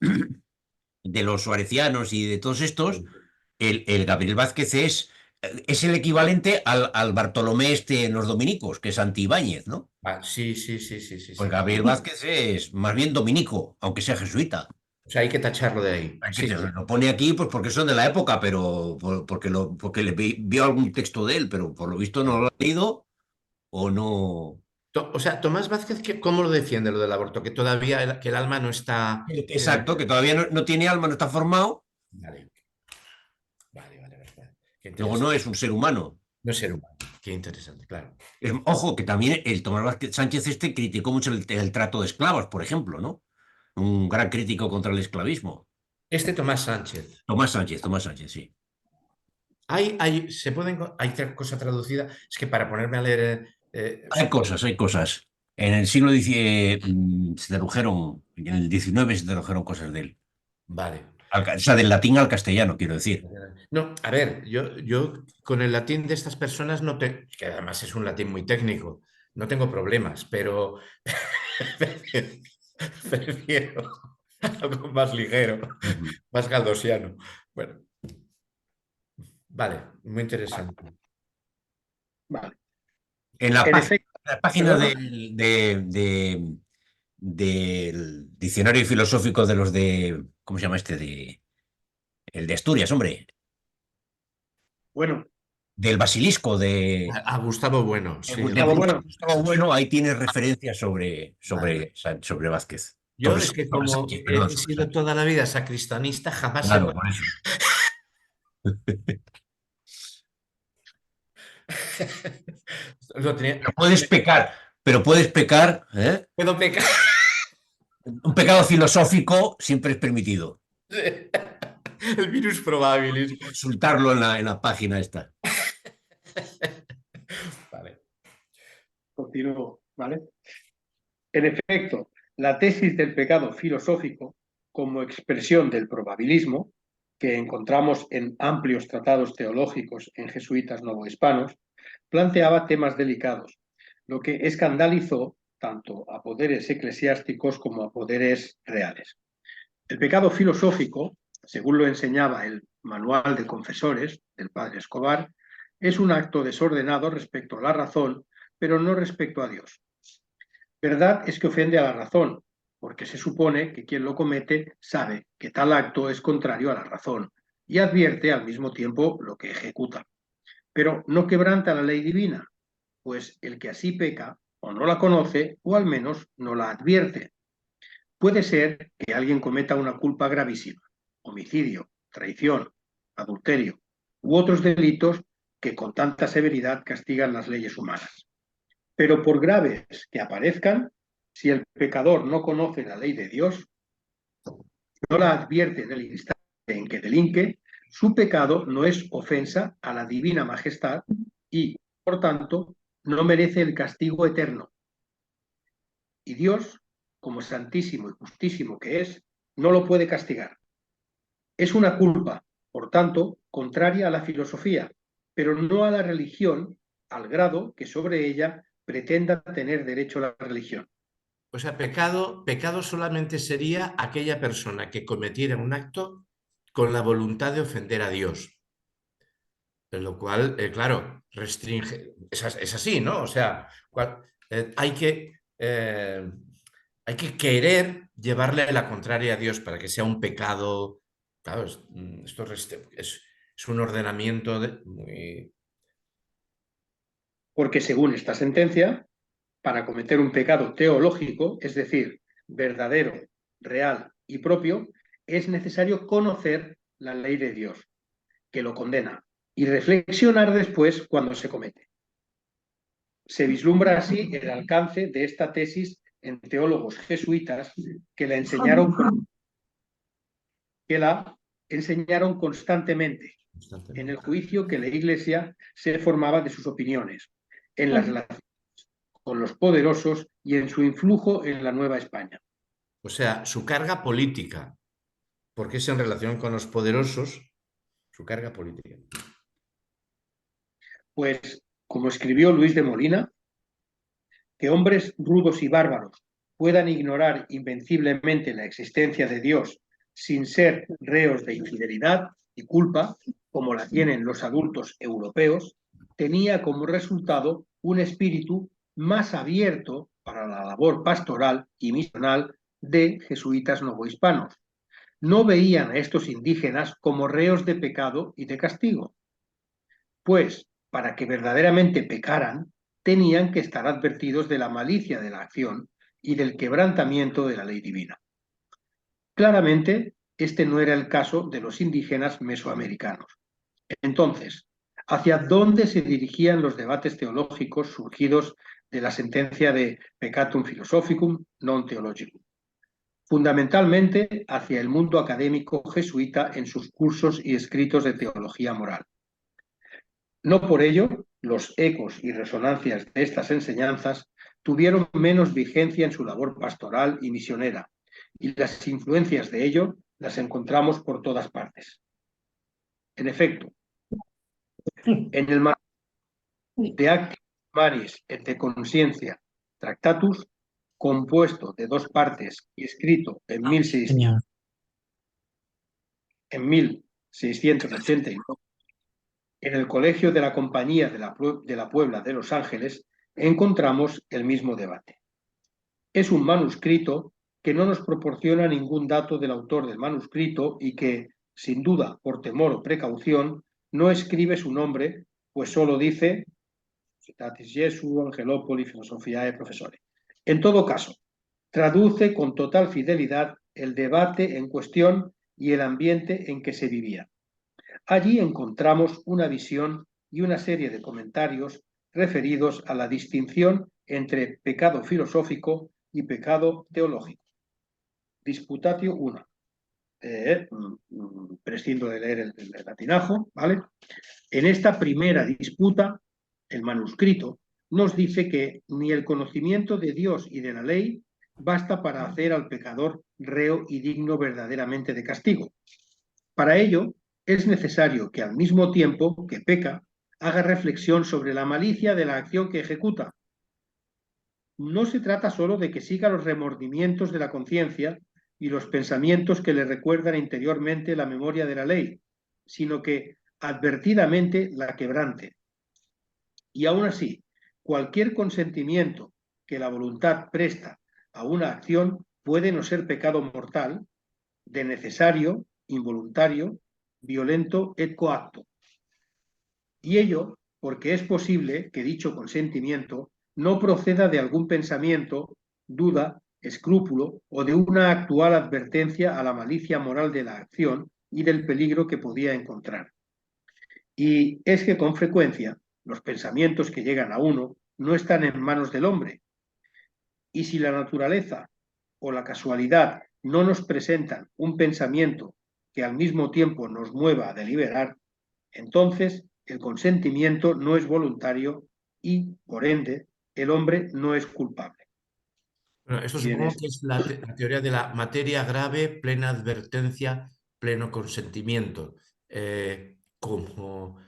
los suarecianos y de todos estos, el Gabriel Vázquez es el equivalente al Bartolomé en los dominicos, que es Antibáñez, ¿no? Sí, sí, sí, sí, sí, Pues sí. Gabriel Vázquez es más bien dominico, aunque sea jesuita. O sea, hay que tacharlo de ahí. Sí, sí. Lo pone aquí pues porque son de la época, pero porque vio algún texto de él, pero por lo visto no lo ha leído o no. O sea, Tomás Vázquez, ¿cómo lo defiende lo del aborto? Que todavía que el alma no está... Exacto, que todavía no tiene alma, no está formado, Vale, vale, vale, vale. Qué luego no interesante. es un ser humano. No es ser humano. Qué interesante, claro. Ojo, que también el Tomás Vázquez Sánchez criticó mucho el trato de esclavos, por ejemplo, ¿no? Un gran crítico contra el esclavismo. Tomás Sánchez. Tomás Sánchez, sí. Hay cosa traducida. Es que para ponerme a leer... Hay cosas. En el siglo XIX se tradujeron, en el XIX se tradujeron cosas de él. Vale. O sea, del latín al castellano, quiero decir. No, a ver, yo con el latín de estas personas que además es un latín muy técnico, no tengo problemas, pero prefiero algo más ligero, más galdosiano. Bueno, vale, muy interesante. Vale. En la efecto, página perdona. del diccionario filosófico de los ¿cómo se llama el de Asturias, hombre? Bueno, Del Basilisco, A Gustavo Bueno, sí. Gustavo Bueno, ahí tiene referencias Vale. sobre Vázquez. Yo es que Sobre como Sánchez, perdón, he sobre sido Sánchez. toda la vida sacristanista, jamás he... Claro, por eso. Lo tenía... Pero puedes pecar, ¿eh? Puedo pecar. Un pecado filosófico siempre es permitido. El virus probabilis. Consultarlo en la página esta. Vale. continúo, ¿vale? En efecto, la tesis del pecado filosófico, como expresión del probabilismo, que encontramos en amplios tratados teológicos en jesuitas novohispanos, planteaba temas delicados, lo que escandalizó tanto a poderes eclesiásticos como a poderes reales. El pecado filosófico, según lo enseñaba el Manual de Confesores del padre Escobar, es un acto desordenado respecto a la razón, pero no respecto a Dios. Verdad es que ofende a la razón, porque se supone que quien lo comete sabe que tal acto es contrario a la razón y advierte al mismo tiempo lo que ejecuta. Pero no quebranta la ley divina, pues el que así peca o no la conoce o al menos no la advierte. Puede ser que alguien cometa una culpa gravísima, homicidio, traición, adulterio u otros delitos que con tanta severidad castigan las leyes humanas. Pero por graves que aparezcan, si el pecador no conoce la ley de Dios, no la advierte en el instante en que delinque, su pecado no es ofensa a la divina majestad y, por tanto, no merece el castigo eterno. Y Dios, como santísimo y justísimo que es, no lo puede castigar. Es una culpa, por tanto, contraria a la filosofía, pero no a la religión, al grado que sobre ella pretenda tener derecho la religión. O sea, pecado solamente sería aquella persona que cometiera un acto con la voluntad de ofender a Dios. Lo cual, claro, restringe. Es así, ¿no? O sea, hay que querer llevarle la contraria a Dios para que sea un pecado. Claro, esto es un ordenamiento muy. Porque según esta sentencia, para cometer un pecado teológico, es decir, verdadero, real y propio, es necesario conocer la ley de Dios, que lo condena, y reflexionar después cuando se comete. Se vislumbra así el alcance de esta tesis en teólogos jesuitas que la enseñaron constantemente en el juicio que la Iglesia se formaba de sus opiniones, en las relaciones con los poderosos y en su influjo en la Nueva España. O sea, su carga política, porque es en relación con los poderosos, su carga política. Pues, como escribió Luis de Molina, que hombres rudos y bárbaros puedan ignorar invenciblemente la existencia de Dios sin ser reos de infidelidad y culpa, como la tienen los adultos europeos, tenía como resultado un espíritu más abierto para la labor pastoral y misional de jesuitas novohispanos. No veían a estos indígenas como reos de pecado y de castigo, pues para que verdaderamente pecaran, tenían que estar advertidos de la malicia de la acción y del quebrantamiento de la ley divina. Claramente, este no era el caso de los indígenas mesoamericanos. Entonces, ¿hacia dónde se dirigían los debates teológicos surgidos de la sentencia de Peccatum Philosophicum non Theologicum? Fundamentalmente hacia el mundo académico jesuita en sus cursos y escritos de teología moral. No por ello, los ecos y resonancias de estas enseñanzas tuvieron menos vigencia en su labor pastoral y misionera, y las influencias de ello las encontramos por todas partes. En efecto, en el marco de Actis Maris et de Consciencia Tractatus, compuesto de 2 partes y escrito en 1689, en el Colegio de la Compañía de la Puebla de Los Ángeles, encontramos el mismo debate. Es un manuscrito que no nos proporciona ningún dato del autor del manuscrito y que, sin duda, por temor o precaución, no escribe su nombre, pues solo dice Citatis Jesu, Angelopoli, Philosophia Professore. En todo caso, traduce con total fidelidad el debate en cuestión y el ambiente en que se vivía. Allí encontramos una visión y una serie de comentarios referidos a la distinción entre pecado filosófico y pecado teológico. Disputatio 1. Prescindo de leer el latinajo, ¿vale? En esta primera disputa, el manuscrito nos dice que ni el conocimiento de Dios y de la ley basta para hacer al pecador reo y digno verdaderamente de castigo. Para ello, es necesario que al mismo tiempo que peca, haga reflexión sobre la malicia de la acción que ejecuta. No se trata solo de que siga los remordimientos de la conciencia, y los pensamientos que le recuerdan interiormente la memoria de la ley, sino que advertidamente la quebrante. Y aún así, cualquier consentimiento que la voluntad presta a una acción puede no ser pecado mortal, de necesario, involuntario, violento et coacto. Y ello porque es posible que dicho consentimiento no proceda de algún pensamiento, duda, escrúpulo o de una actual advertencia a la malicia moral de la acción y del peligro que podía encontrar. Y es que con frecuencia los pensamientos que llegan a uno no están en manos del hombre. Y si la naturaleza o la casualidad no nos presentan un pensamiento que al mismo tiempo nos mueva a deliberar, entonces el consentimiento no es voluntario y, por ende, el hombre no es culpable. Bueno, esto Bien, supongo que es la teoría de la materia grave, plena advertencia, pleno consentimiento. Como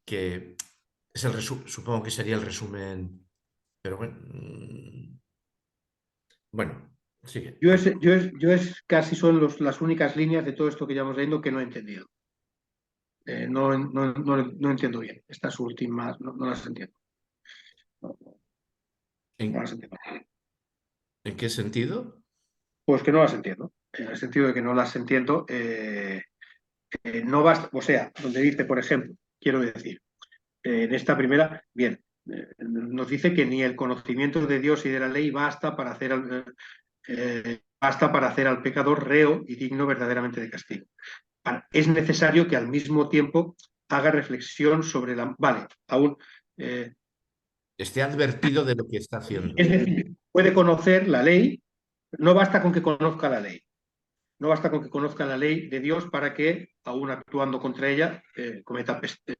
que es supongo que sería el resumen, pero bueno, bueno, sigue. Yo casi son las únicas líneas de todo esto que llevamos leyendo que no he entendido. No entiendo bien. Estas últimas no las entiendo. No las entiendo. ¿En qué sentido? Pues que no las entiendo. En el sentido de que no las entiendo, no basta, o sea, donde dice, por ejemplo, quiero decir, en esta primera, bien, nos dice que ni el conocimiento de Dios y de la ley basta para hacer al pecador reo y digno verdaderamente de castigo. Es necesario que al mismo tiempo haga reflexión sobre la... Vale, aún... Esté advertido de lo que está haciendo. Es decir, puede conocer la ley, no basta con que conozca la ley. No basta con que conozca la ley de Dios para que, aún actuando contra ella, cometa Cuando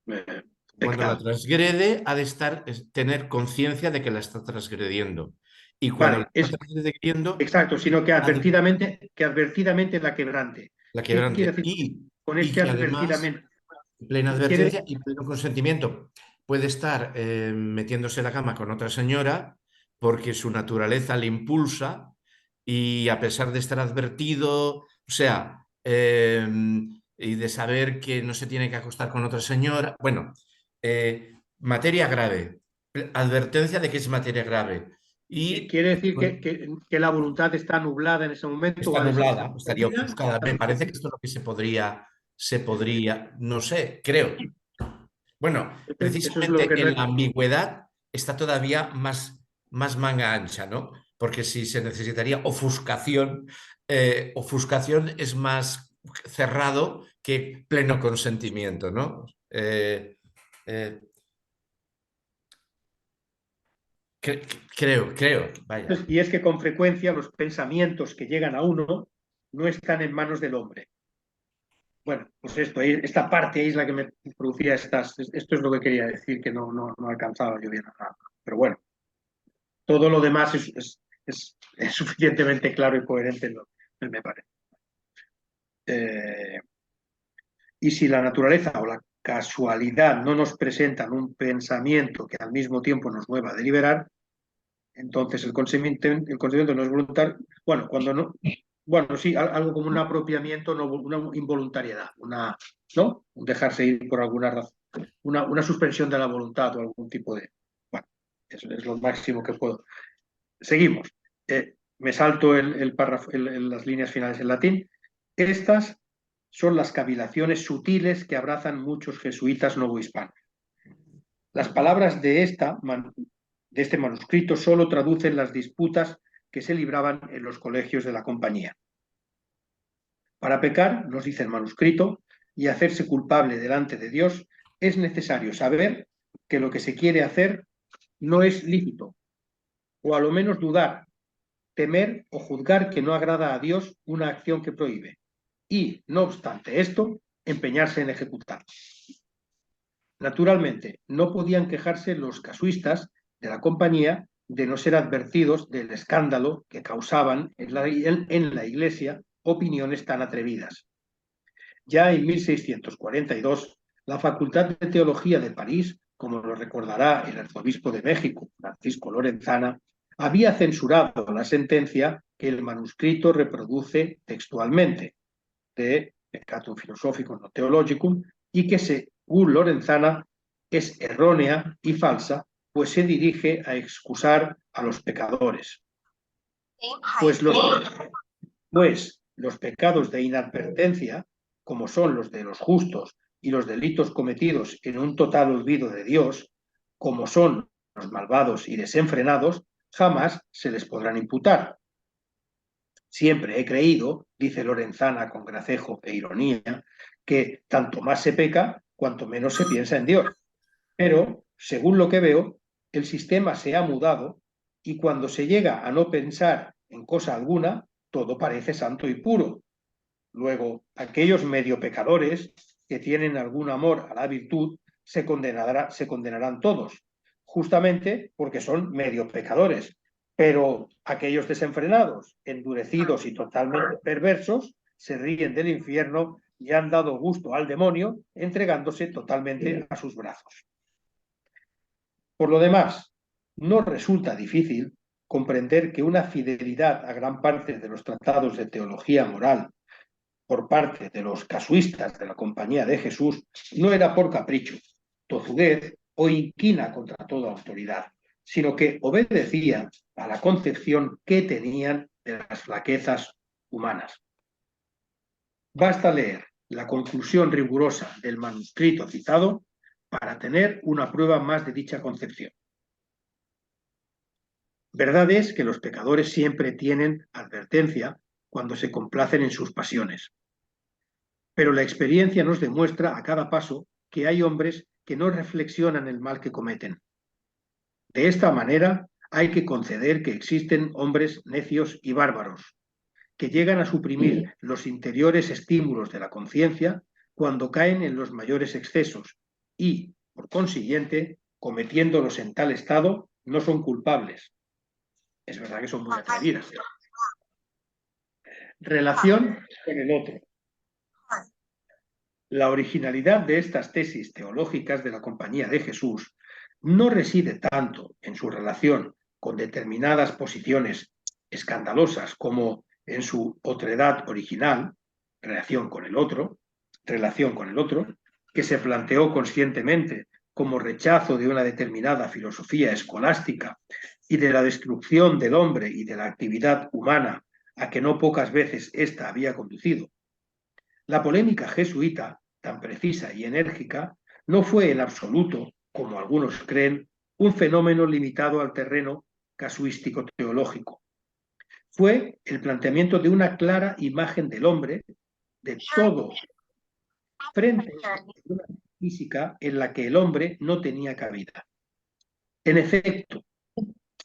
la pecado. transgrede, ha de tener conciencia de que la está transgrediendo. Y cuando Vale, la está transgrediendo, exacto, sino que advertidamente la quebrante. la ¿Qué quiere quebrante. decir con Y este que además, advertidamente? plena Quiere, advertencia y pleno consentimiento. Puede estar metiéndose en la cama con otra señora porque su naturaleza le impulsa y a pesar de estar advertido, o sea, y de saber que no se tiene que acostar con otra señora, bueno, materia grave, advertencia de que es materia grave. Y quiere decir que la voluntad está nublada en ese momento está o ha nublada, estaría desaparecido. ofuscada. Me parece que esto es lo que se podría, no sé, creo. Bueno, Eso es lo que precisamente no en es. la ambigüedad está todavía más manga ancha, ¿no? Porque si se necesitaría ofuscación, ofuscación es más cerrado que pleno consentimiento, ¿no? Creo, vaya. Y es que con frecuencia los pensamientos que llegan a uno no están en manos del hombre. Bueno, pues esta parte ahí es la que me producía esto es lo que quería decir, que no alcanzaba yo bien. Pero bueno, todo lo demás es suficientemente claro y coherente, me parece. Y si la naturaleza o la casualidad no nos presentan un pensamiento que al mismo tiempo nos mueva a deliberar, entonces el consentimiento no es voluntario. Bueno, cuando no, bueno, sí, algo como un apropiamiento, no, una involuntariedad, ¿no? Un dejarse ir por alguna razón, una suspensión de la voluntad o algún tipo de. Bueno, eso es lo máximo que puedo. Seguimos. Me salto el párrafo, las líneas finales en latín. Estas son las cavilaciones sutiles que abrazan muchos jesuitas novohispanos. Las palabras de este manuscrito solo traducen las disputas que se libraban en los colegios de la compañía. Para pecar, nos dice el manuscrito, y hacerse culpable delante de Dios, es necesario saber que lo que se quiere hacer no es lícito, o a lo menos dudar, temer o juzgar que no agrada a Dios una acción que prohíbe, y, no obstante esto, empeñarse en ejecutar. Naturalmente, no podían quejarse los casuistas de la compañía de no ser advertidos del escándalo que causaban en la Iglesia opiniones tan atrevidas. Ya en 1642, la Facultad de Teología de París, como lo recordará el arzobispo de México, Francisco Lorenzana, había censurado la sentencia que el manuscrito reproduce textualmente de Peccatum Philosophicum non Theologicum y que, según Lorenzana, es errónea y falsa, pues se dirige a excusar a los pecadores. Pues los pecados de inadvertencia, como son los de los justos y los delitos cometidos en un total olvido de Dios, como son los malvados y desenfrenados, jamás se les podrán imputar. Siempre he creído, dice Lorenzana con gracejo e ironía, que tanto más se peca, cuanto menos se piensa en Dios. Pero, según lo que veo, el sistema se ha mudado y cuando se llega a no pensar en cosa alguna, todo parece santo y puro. Luego, aquellos medio pecadores que tienen algún amor a la virtud se condenarán todos, justamente porque son medio pecadores. Pero aquellos desenfrenados, endurecidos y totalmente perversos, se ríen del infierno y han dado gusto al demonio, entregándose totalmente a sus brazos. Por lo demás, no resulta difícil comprender que una fidelidad a gran parte de los tratados de teología moral por parte de los casuistas de la Compañía de Jesús no era por capricho, tozudez o inquina contra toda autoridad, sino que obedecía a la concepción que tenían de las flaquezas humanas. Basta leer la conclusión rigurosa del manuscrito citado para tener una prueba más de dicha concepción. Verdad es que los pecadores siempre tienen advertencia cuando se complacen en sus pasiones. Pero la experiencia nos demuestra a cada paso que hay hombres que no reflexionan el mal que cometen. De esta manera, hay que conceder que existen hombres necios y bárbaros, que llegan a suprimir los interiores estímulos de la conciencia cuando caen en los mayores excesos y, por consiguiente, cometiéndolos en tal estado, no son culpables. Es verdad que son muy atrevidas. Relación con el otro. La originalidad de estas tesis teológicas de la Compañía de Jesús no reside tanto en su relación con determinadas posiciones escandalosas como en su otredad original, relación con el otro, que se planteó conscientemente como rechazo de una determinada filosofía escolástica y de la destrucción del hombre y de la actividad humana a que no pocas veces ésta había conducido. La polémica jesuita, tan precisa y enérgica, no fue en absoluto, como algunos creen, un fenómeno limitado al terreno casuístico teológico. Fue el planteamiento de una clara imagen del hombre, de todo, frente a una física en la que el hombre no tenía cabida. En efecto,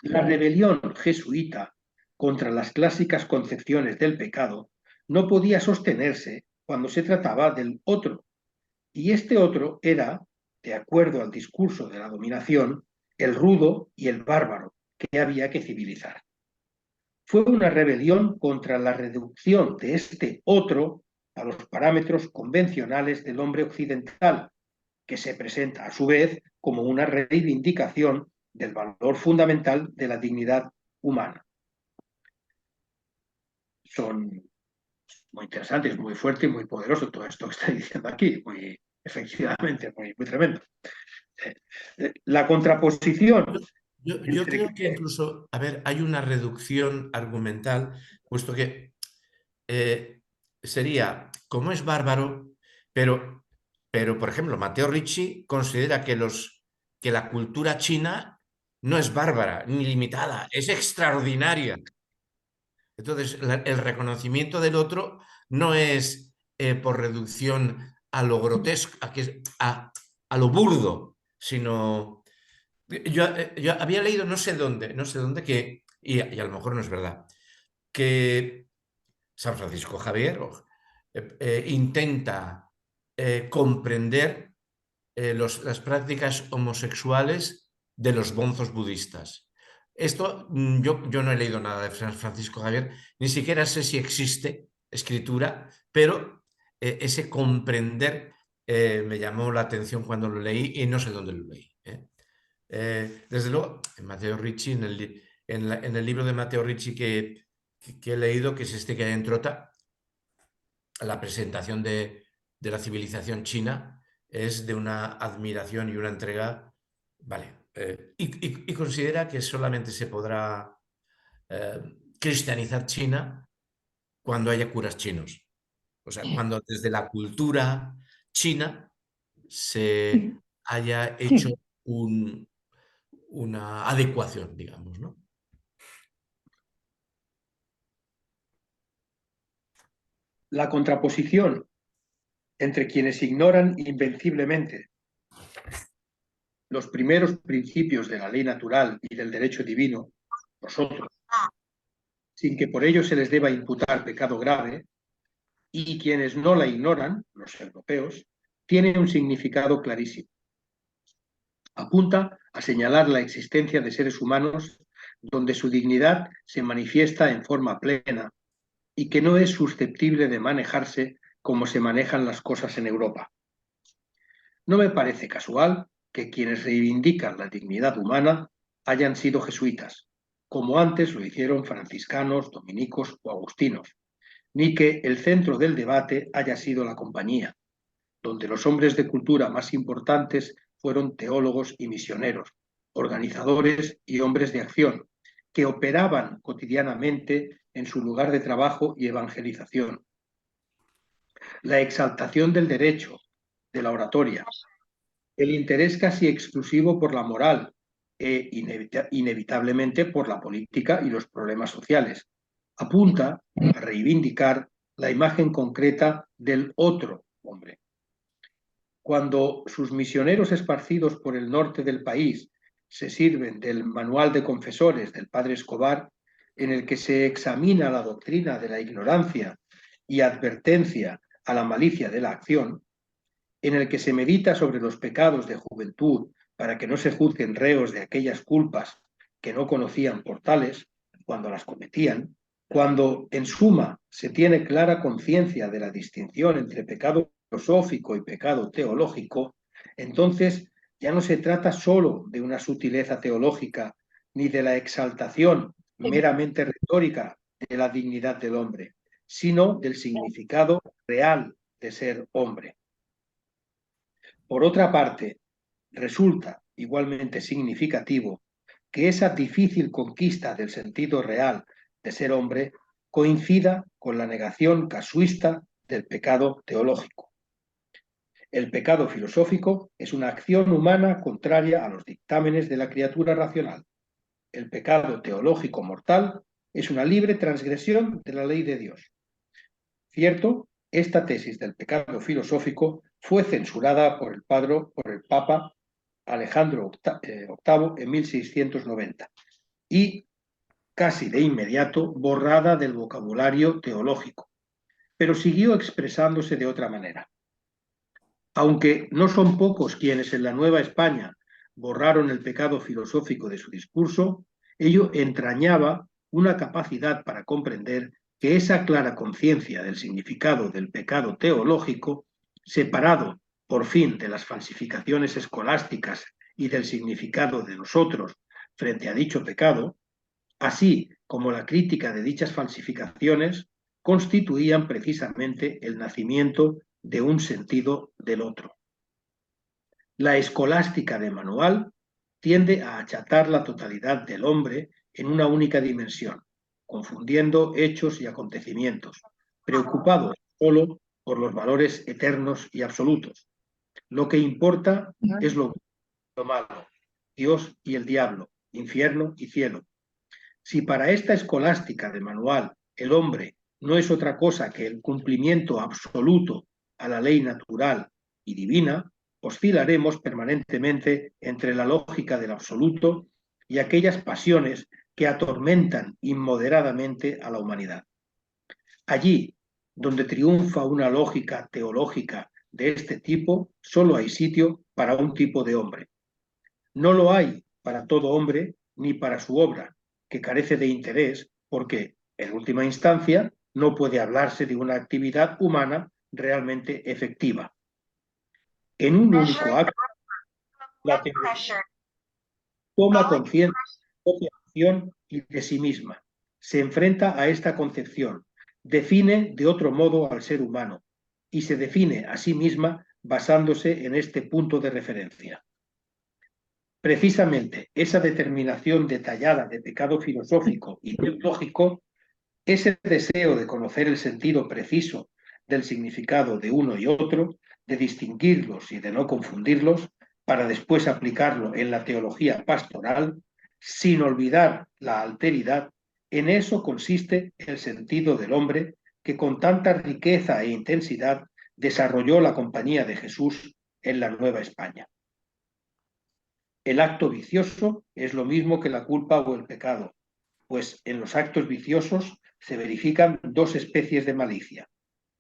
la rebelión jesuita contra las clásicas concepciones del pecado no podía sostenerse cuando se trataba del otro, y este otro era, de acuerdo al discurso de la dominación, el rudo y el bárbaro que había que civilizar. Fue una rebelión contra la reducción de este otro a los parámetros convencionales del hombre occidental, que se presenta a su vez como una reivindicación del valor fundamental de la dignidad humana. Son muy interesantes, muy fuerte y muy poderoso todo esto que estoy diciendo aquí, muy efectivamente, muy tremendo. La contraposición. Yo creo que incluso, a ver, hay una reducción argumental, puesto que sería, como es bárbaro, pero por ejemplo, Matteo Ricci considera que la cultura china no es bárbara ni limitada, es extraordinaria. Entonces, el reconocimiento del otro no es por reducción a lo grotesco, a lo burdo, sino... Yo había leído no sé dónde, que, y a lo mejor no es verdad, que San Francisco Javier intenta comprender las prácticas homosexuales de los bonzos budistas. Esto yo no he leído nada de San Francisco Javier, ni siquiera sé si existe escritura, pero ese comprender me llamó la atención cuando lo leí y no sé dónde lo leí. Desde luego, en Matteo Ricci, en el libro de Matteo Ricci que he leído, que es este que hay en Trota, la presentación de la civilización china es de una admiración y una entrega, vale, y considera que solamente se podrá cristianizar China cuando haya curas chinos. O sea, cuando desde la cultura china se haya hecho una adecuación, digamos, ¿no? La contraposición entre quienes ignoran invenciblemente los primeros principios de la ley natural y del derecho divino, nosotros, sin que por ello se les deba imputar pecado grave, y quienes no la ignoran, los europeos, tiene un significado clarísimo. Apunta a señalar la existencia de seres humanos donde su dignidad se manifiesta en forma plena y que no es susceptible de manejarse como se manejan las cosas en Europa. No me parece casual que quienes reivindican la dignidad humana hayan sido jesuitas, como antes lo hicieron franciscanos, dominicos o agustinos, ni que el centro del debate haya sido la Compañía, donde los hombres de cultura más importantes fueron teólogos y misioneros, organizadores y hombres de acción, que operaban cotidianamente en su lugar de trabajo y evangelización. La exaltación del derecho, de la oratoria, el interés casi exclusivo por la moral e inevitablemente por la política y los problemas sociales, apunta a reivindicar la imagen concreta del otro hombre. Cuando sus misioneros esparcidos por el norte del país se sirven del manual de confesores del padre Escobar, en el que se examina la doctrina de la ignorancia y advertencia a la malicia de la acción, en el que se medita sobre los pecados de juventud para que no se juzguen reos de aquellas culpas que no conocían por tales cuando las cometían, cuando en suma se tiene clara conciencia de la distinción entre pecado filosófico y pecado teológico, entonces ya no se trata solo de una sutileza teológica ni de la exaltación meramente retórica de la dignidad del hombre, sino del significado real de ser hombre. Por otra parte, resulta igualmente significativo que esa difícil conquista del sentido real de ser hombre coincida con la negación casuista del pecado teológico. El pecado filosófico es una acción humana contraria a los dictámenes de la criatura racional. El pecado teológico mortal es una libre transgresión de la ley de Dios. Cierto, esta tesis del pecado filosófico fue censurada por el Papa Alejandro VIII en 1690 y casi de inmediato borrada del vocabulario teológico, pero siguió expresándose de otra manera. Aunque no son pocos quienes en la Nueva España borraron el pecado filosófico de su discurso, ello entrañaba una capacidad para comprender que esa clara conciencia del significado del pecado teológico, separado por fin de las falsificaciones escolásticas y del significado de nosotros frente a dicho pecado, así como la crítica de dichas falsificaciones, constituían precisamente el nacimiento de un sentido del otro. La escolástica de manual tiende a achatar la totalidad del hombre en una única dimensión, confundiendo hechos y acontecimientos, preocupados solo por los valores eternos y absolutos. Lo que importa es lo malo, Dios y el diablo, infierno y cielo. Si para esta escolástica de manual el hombre no es otra cosa que el cumplimiento absoluto a la ley natural y divina, oscilaremos permanentemente entre la lógica del absoluto y aquellas pasiones que atormentan inmoderadamente a la humanidad. Allí, donde triunfa una lógica teológica de este tipo, solo hay sitio para un tipo de hombre. No lo hay para todo hombre ni para su obra, que carece de interés porque, en última instancia, no puede hablarse de una actividad humana realmente efectiva. En un único acto, la teología toma conciencia acción y de sí misma. Se enfrenta a esta concepción, define de otro modo al ser humano y se define a sí misma basándose en este punto de referencia. Precisamente esa determinación detallada de pecado filosófico y teológico, ese deseo de conocer el sentido preciso del significado de uno y otro, de distinguirlos y de no confundirlos, para después aplicarlo en la teología pastoral, sin olvidar la alteridad, en eso consiste el sentido del hombre que con tanta riqueza e intensidad desarrolló la Compañía de Jesús en la Nueva España. El acto vicioso es lo mismo que la culpa o el pecado, pues en los actos viciosos se verifican dos especies de malicia,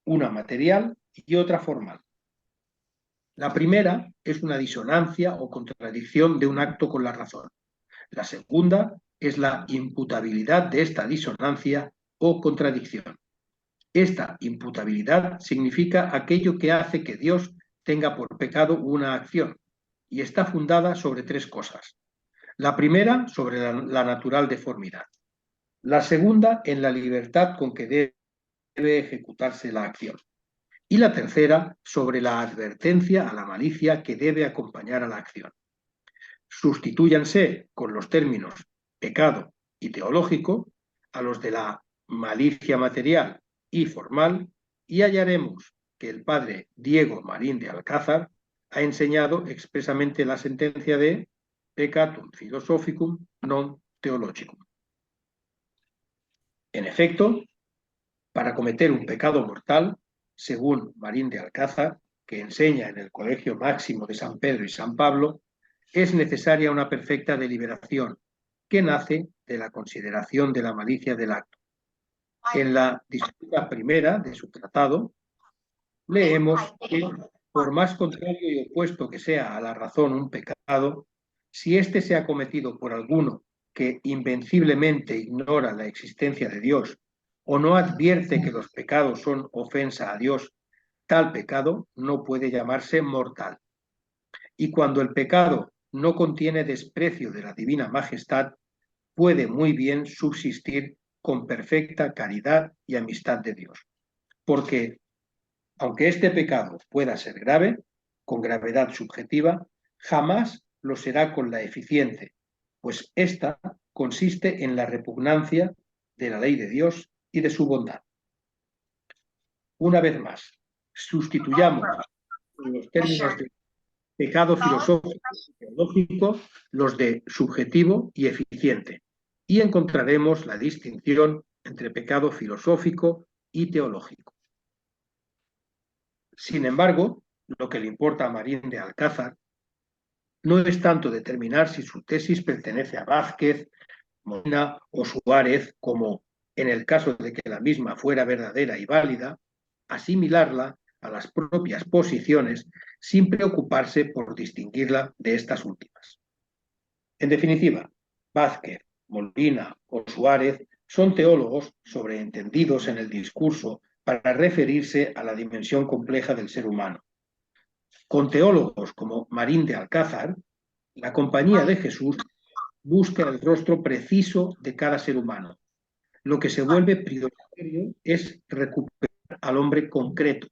una material y otra formal. La primera es una disonancia o contradicción de un acto con la razón. La segunda es la imputabilidad de esta disonancia o contradicción. Esta imputabilidad significa aquello que hace que Dios tenga por pecado una acción y está fundada sobre tres cosas. La primera, sobre la natural deformidad. La segunda, en la libertad con que debe ejecutarse la acción. Y la tercera, sobre la advertencia a la malicia que debe acompañar a la acción. Sustitúyanse con los términos pecado y teológico a los de la malicia material y formal y hallaremos que el padre Diego Marín de Alcázar ha enseñado expresamente la sentencia de peccatum philosophicum non theologicum. En efecto, para cometer un pecado mortal, según Marín de Alcázar, que enseña en el Colegio Máximo de San Pedro y San Pablo, es necesaria una perfecta deliberación que nace de la consideración de la malicia del acto. En la disputa primera de su tratado, leemos que, por más contrario y opuesto que sea a la razón un pecado, si éste se ha cometido por alguno que invenciblemente ignora la existencia de Dios o no advierte que los pecados son ofensa a Dios, tal pecado no puede llamarse mortal. Y cuando el pecado no contiene desprecio de la divina majestad, puede muy bien subsistir con perfecta caridad y amistad de Dios. Porque, aunque este pecado pueda ser grave, con gravedad subjetiva, jamás lo será con la eficiente, pues ésta consiste en la repugnancia de la ley de Dios y de su bondad. Una vez más, sustituyamos en los términos de pecado filosófico y teológico los de subjetivo y eficiente, y encontraremos la distinción entre pecado filosófico y teológico. Sin embargo, lo que le importa a Marín de Alcázar no es tanto determinar si su tesis pertenece a Vázquez, Molina o Suárez, como, en el caso de que la misma fuera verdadera y válida, asimilarla a las propias posiciones sin preocuparse por distinguirla de estas últimas. En definitiva, Vázquez, Molina o Suárez son teólogos sobreentendidos en el discurso para referirse a la dimensión compleja del ser humano. Con teólogos como Marín de Alcázar, la Compañía de Jesús busca el rostro preciso de cada ser humano. Lo que se vuelve prioritario es recuperar al hombre concreto.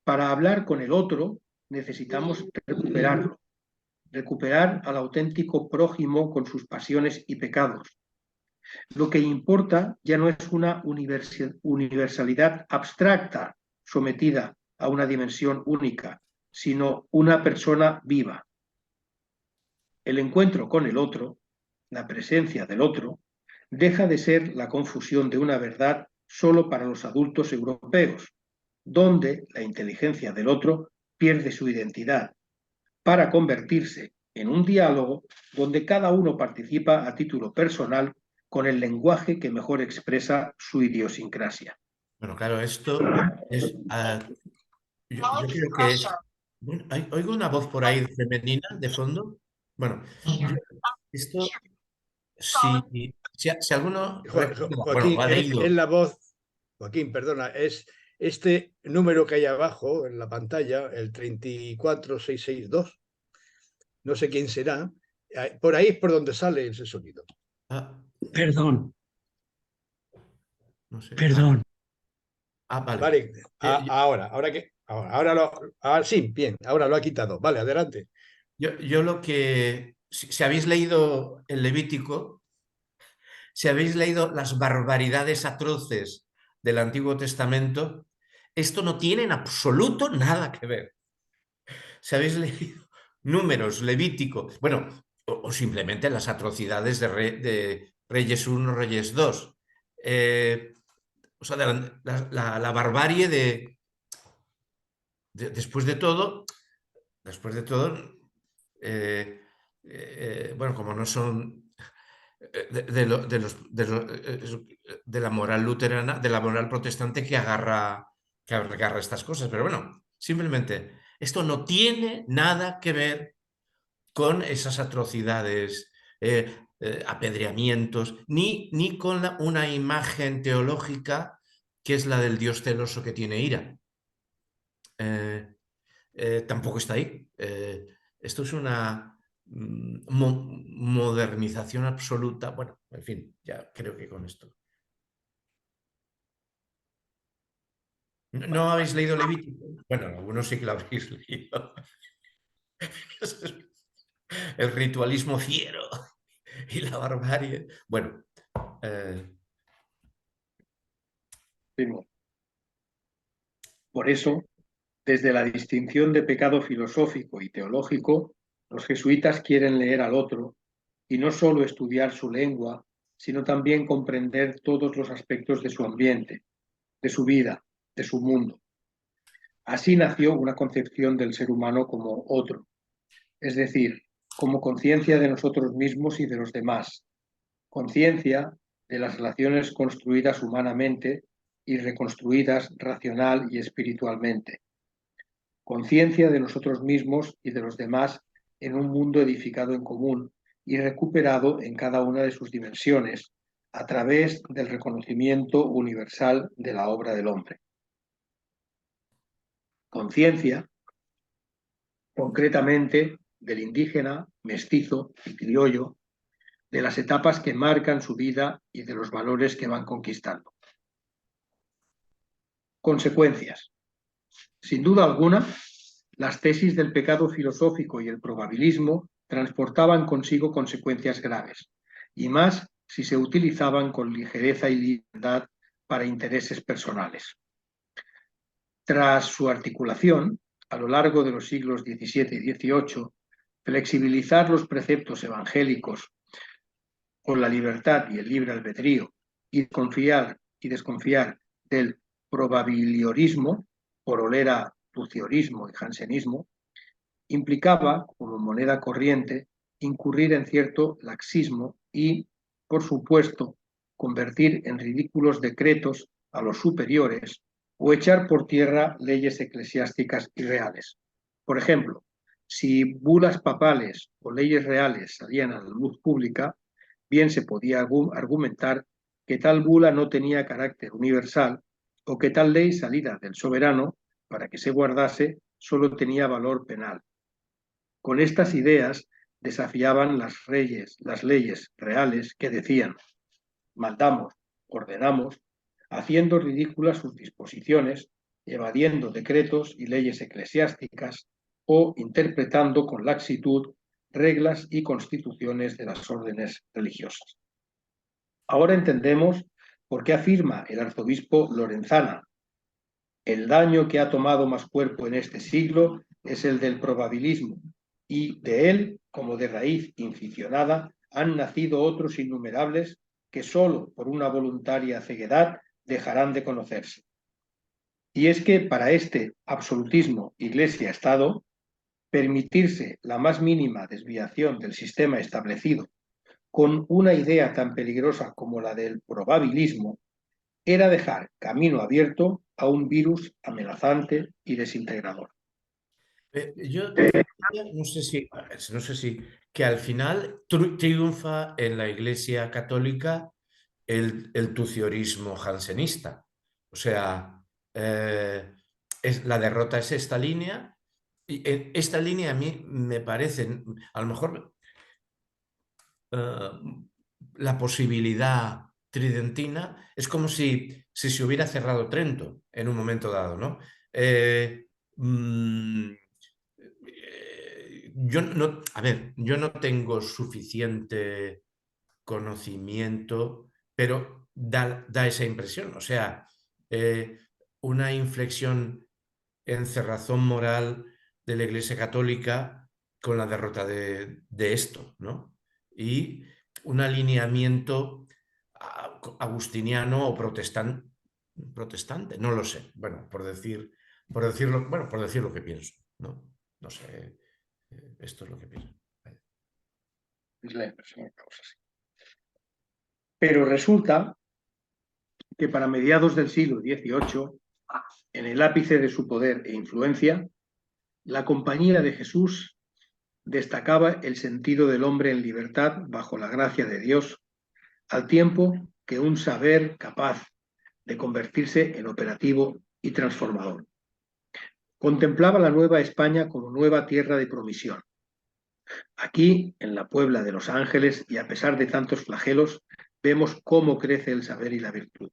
Para hablar con el otro necesitamos recuperarlo, recuperar al auténtico prójimo con sus pasiones y pecados. Lo que importa ya no es una universalidad abstracta sometida a una dimensión única, sino una persona viva. El encuentro con el otro, la presencia del otro, deja de ser la confusión de una verdad solo para los adultos europeos, donde la inteligencia del otro pierde su identidad, para convertirse en un diálogo donde cada uno participa a título personal con el lenguaje que mejor expresa su idiosincrasia. Bueno, claro, esto es... yo creo que es... Bueno, ¿oigo una voz por ahí femenina de fondo? Bueno, esto... Si alguno... Joaquín, ha leído... es la voz... Joaquín, perdona, es este número que hay abajo en la pantalla, el 34662. No sé quién será. Por ahí es por donde sale ese sonido. Ah, Perdón, no sé. perdón. Vale. Vale, Eh, ahora sí, bien, ahora lo ha quitado. Vale, adelante. yo lo que, si habéis leído el Levítico, si habéis leído las barbaridades atroces del Antiguo Testamento, esto no tiene en absoluto nada que ver. Si habéis leído Números, Levítico, bueno, o simplemente las atrocidades de Reyes 1, Reyes 2. O sea, la barbarie después de todo, bueno, como no son de la moral luterana, de la moral protestante que agarra estas cosas. Pero bueno, simplemente esto no tiene nada que ver con esas atrocidades, apedreamientos, ni con una imagen teológica que es la del Dios celoso que tiene ira. Tampoco está ahí. Esto es una modernización absoluta. Bueno, en fin, ya creo que con esto. ¿No habéis leído Levítico? Bueno, algunos sí que lo habéis leído. El ritualismo fiero y la barbarie. Bueno, Primo. Por eso, desde la distinción de pecado filosófico y teológico, los jesuitas quieren leer al otro y no solo estudiar su lengua, sino también comprender todos los aspectos de su ambiente, de su vida, de su mundo. Así nació una concepción del ser humano como otro, es decir, como conciencia de nosotros mismos y de los demás, conciencia de las relaciones construidas humanamente y reconstruidas racional y espiritualmente, conciencia de nosotros mismos y de los demás en un mundo edificado en común y recuperado en cada una de sus dimensiones a través del reconocimiento universal de la obra del hombre. Conciencia, concretamente, del indígena, mestizo y criollo, de las etapas que marcan su vida y de los valores que van conquistando. Consecuencias. Sin duda alguna, las tesis del pecado filosófico y el probabilismo transportaban consigo consecuencias graves, y más si se utilizaban con ligereza y libertad para intereses personales. Tras su articulación, a lo largo de los siglos XVII y XVIII, flexibilizar los preceptos evangélicos con la libertad y el libre albedrío y confiar y desconfiar del probabiliorismo, por olera tuciorismo y jansenismo, implicaba, como moneda corriente, incurrir en cierto laxismo y, por supuesto, convertir en ridículos decretos a los superiores o echar por tierra leyes eclesiásticas y reales. Por ejemplo, si bulas papales o leyes reales salían a la luz pública, bien se podía argumentar que tal bula no tenía carácter universal o que tal ley salida del soberano para que se guardase solo tenía valor penal. Con estas ideas desafiaban las leyes reales que decían: mandamos, ordenamos, haciendo ridículas sus disposiciones, evadiendo decretos y leyes eclesiásticas o interpretando con laxitud reglas y constituciones de las órdenes religiosas. Ahora entendemos por qué afirma el arzobispo Lorenzana: el daño que ha tomado más cuerpo en este siglo es el del probabilismo, y de él, como de raíz inficionada, han nacido otros innumerables que solo por una voluntaria ceguedad dejarán de conocerse. Y es que para este absolutismo Iglesia-Estado, permitirse la más mínima desviación del sistema establecido con una idea tan peligrosa como la del probabilismo era dejar camino abierto a un virus amenazante y desintegrador. Yo no sé si que al final triunfa en la Iglesia Católica el tuciorismo jansenista. O sea, la derrota es esta línea, y esta línea a mí me parece, a lo mejor la posibilidad tridentina, es como si se hubiera cerrado Trento en un momento dado, ¿no? Yo no tengo suficiente conocimiento, pero da esa impresión. O sea, una inflexión en cerrazón moral de la Iglesia Católica con la derrota de esto, ¿no? Y un alineamiento agustiniano o protestante, no lo sé. Bueno, por decir lo que pienso, ¿no? No sé, esto es lo que pienso. Es la impresión que causa así. Pero resulta que para mediados del siglo XVIII, en el ápice de su poder e influencia, la Compañía de Jesús destacaba el sentido del hombre en libertad bajo la gracia de Dios, al tiempo que un saber capaz de convertirse en operativo y transformador. Contemplaba la Nueva España como nueva tierra de promisión. Aquí, en la Puebla de Los Ángeles, y a pesar de tantos flagelos, vemos cómo crece el saber y la virtud.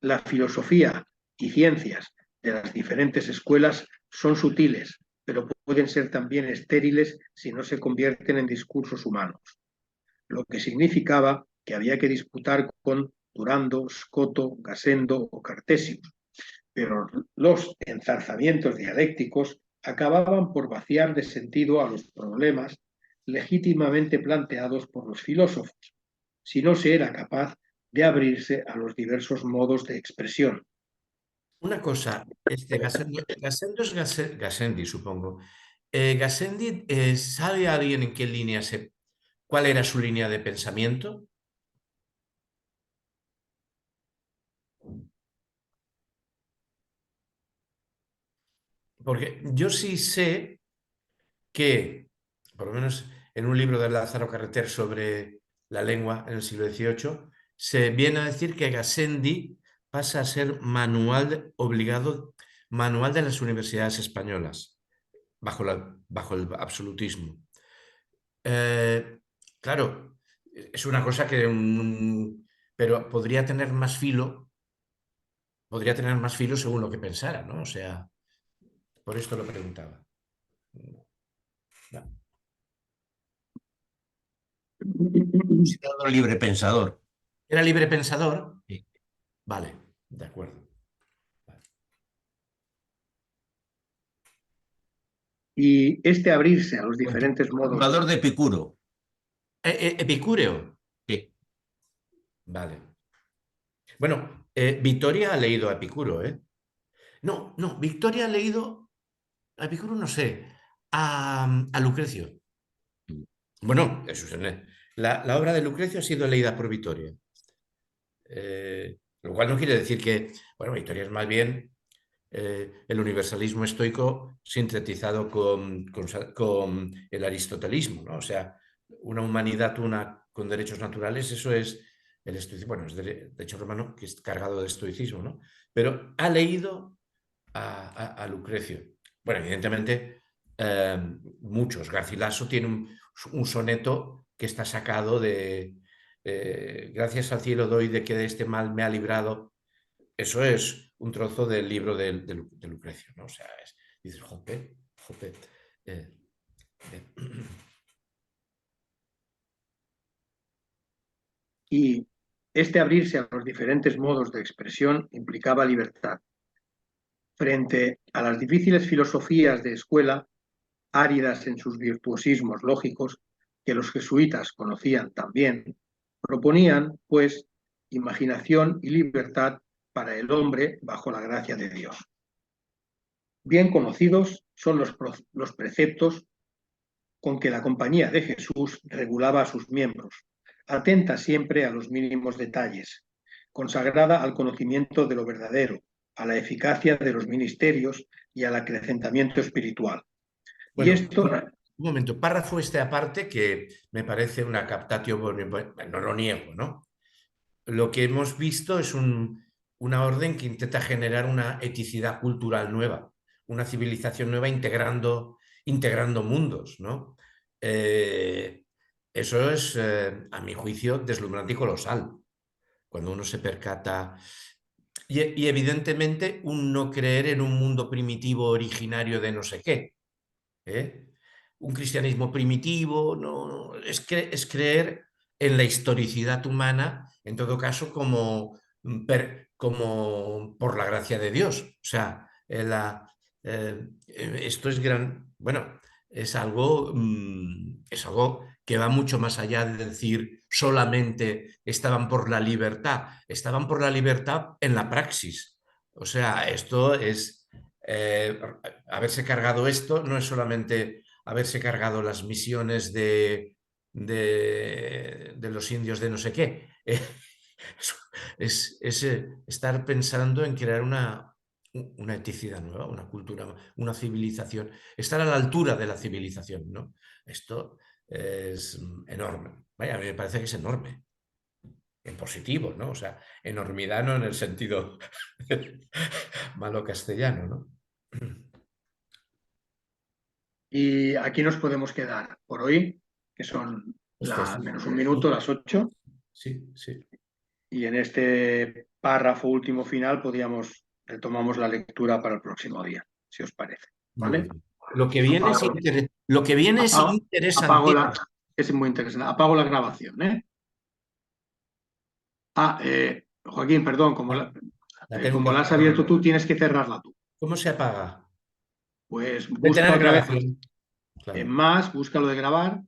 La filosofía y ciencias de las diferentes escuelas son sutiles, pero pueden ser también estériles si no se convierten en discursos humanos. Lo que significaba que había que disputar con Durando, Scotto, Gasendo o Cartesius, pero los enzarzamientos dialécticos acababan por vaciar de sentido a los problemas legítimamente planteados por los filósofos, si no se era capaz de abrirse a los diversos modos de expresión. Una cosa, Gassendi es Gassendi, supongo. Gassendi, ¿sabe alguien en qué línea cuál era su línea de pensamiento? Porque yo sí sé que, por lo menos en un libro de Lázaro Carreter sobre la lengua en el siglo XVIII, se viene a decir que Gassendi pasa a ser manual de las universidades españolas, bajo el absolutismo. Claro, es una cosa que... pero podría tener más filo según lo que pensara, ¿no? O sea, por esto lo preguntaba. No. Considerado libre pensador. ¿Era libre pensador? Sí. Vale, de acuerdo. Vale. Y este abrirse a los diferentes modos... Fundador de Epicuro. Epicúreo. Sí. Vale. Bueno, Victoria ha leído a Epicuro, ¿eh? No, Victoria ha leído a Epicuro, no sé, a Lucrecio. Bueno, la obra de Lucrecio ha sido leída por Victoria. Lo cual no quiere decir que, bueno, Victoria es más bien el universalismo estoico sintetizado con el aristotelismo, ¿no? O sea, una humanidad con derechos naturales, eso es el estoicismo, bueno, es de hecho romano, que es cargado de estoicismo, ¿no? Pero ha leído a Lucrecio. Bueno, evidentemente, muchos. Garcilaso tiene un soneto que está sacado de gracias al cielo doy de que de este mal me ha librado. Eso es un trozo del libro de Lucrecio, ¿no? O sea, dices, jope. Y este abrirse a los diferentes modos de expresión implicaba libertad. Frente a las difíciles filosofías de escuela, áridas en sus virtuosismos lógicos, que los jesuitas conocían también, proponían, pues, imaginación y libertad para el hombre bajo la gracia de Dios. Bien conocidos son los preceptos con que la Compañía de Jesús regulaba a sus miembros, atenta siempre a los mínimos detalles, consagrada al conocimiento de lo verdadero, a la eficacia de los ministerios y al acrecentamiento espiritual. Bueno, y esto... un momento, párrafo aparte que me parece una captatio, no lo niego, ¿no? Lo que hemos visto es una orden que intenta generar una eticidad cultural nueva, una civilización nueva integrando mundos, ¿no? eso es, a mi juicio, deslumbrante y colosal. Cuando uno se percata. Y evidentemente un no creer en un mundo primitivo originario de no sé qué. Un cristianismo primitivo, no, es creer en la historicidad humana, en todo caso, como por la gracia de Dios. O sea, esto es bueno, es algo que va mucho más allá de decir solamente estaban por la libertad en la praxis. O sea, esto es haberse cargado esto, no es solamente haberse cargado las misiones de los indios de no sé qué. Es estar pensando en crear una eticidad nueva, una cultura, una civilización, estar a la altura de la civilización, ¿no? Esto es enorme. Vaya, a mí me parece que es enorme. En positivo, ¿no? O sea, enormidad no en el sentido malo castellano, ¿no? Y aquí nos podemos quedar por hoy, que son Ostras, menos un minuto, las 8. sí, sí. Y en este párrafo último final retomamos la lectura para el próximo día, si os parece. Muy ¿Vale? bien. Lo que viene es Apago interesantísimo. es muy interesante. Apago la grabación, ¿eh? Joaquín, perdón, como tengo que la has apagar. abierto tú, tienes que cerrarla tú. ¿Cómo se apaga? Pues busca Detener otra vez grabación. en Claro. más, busca lo de grabar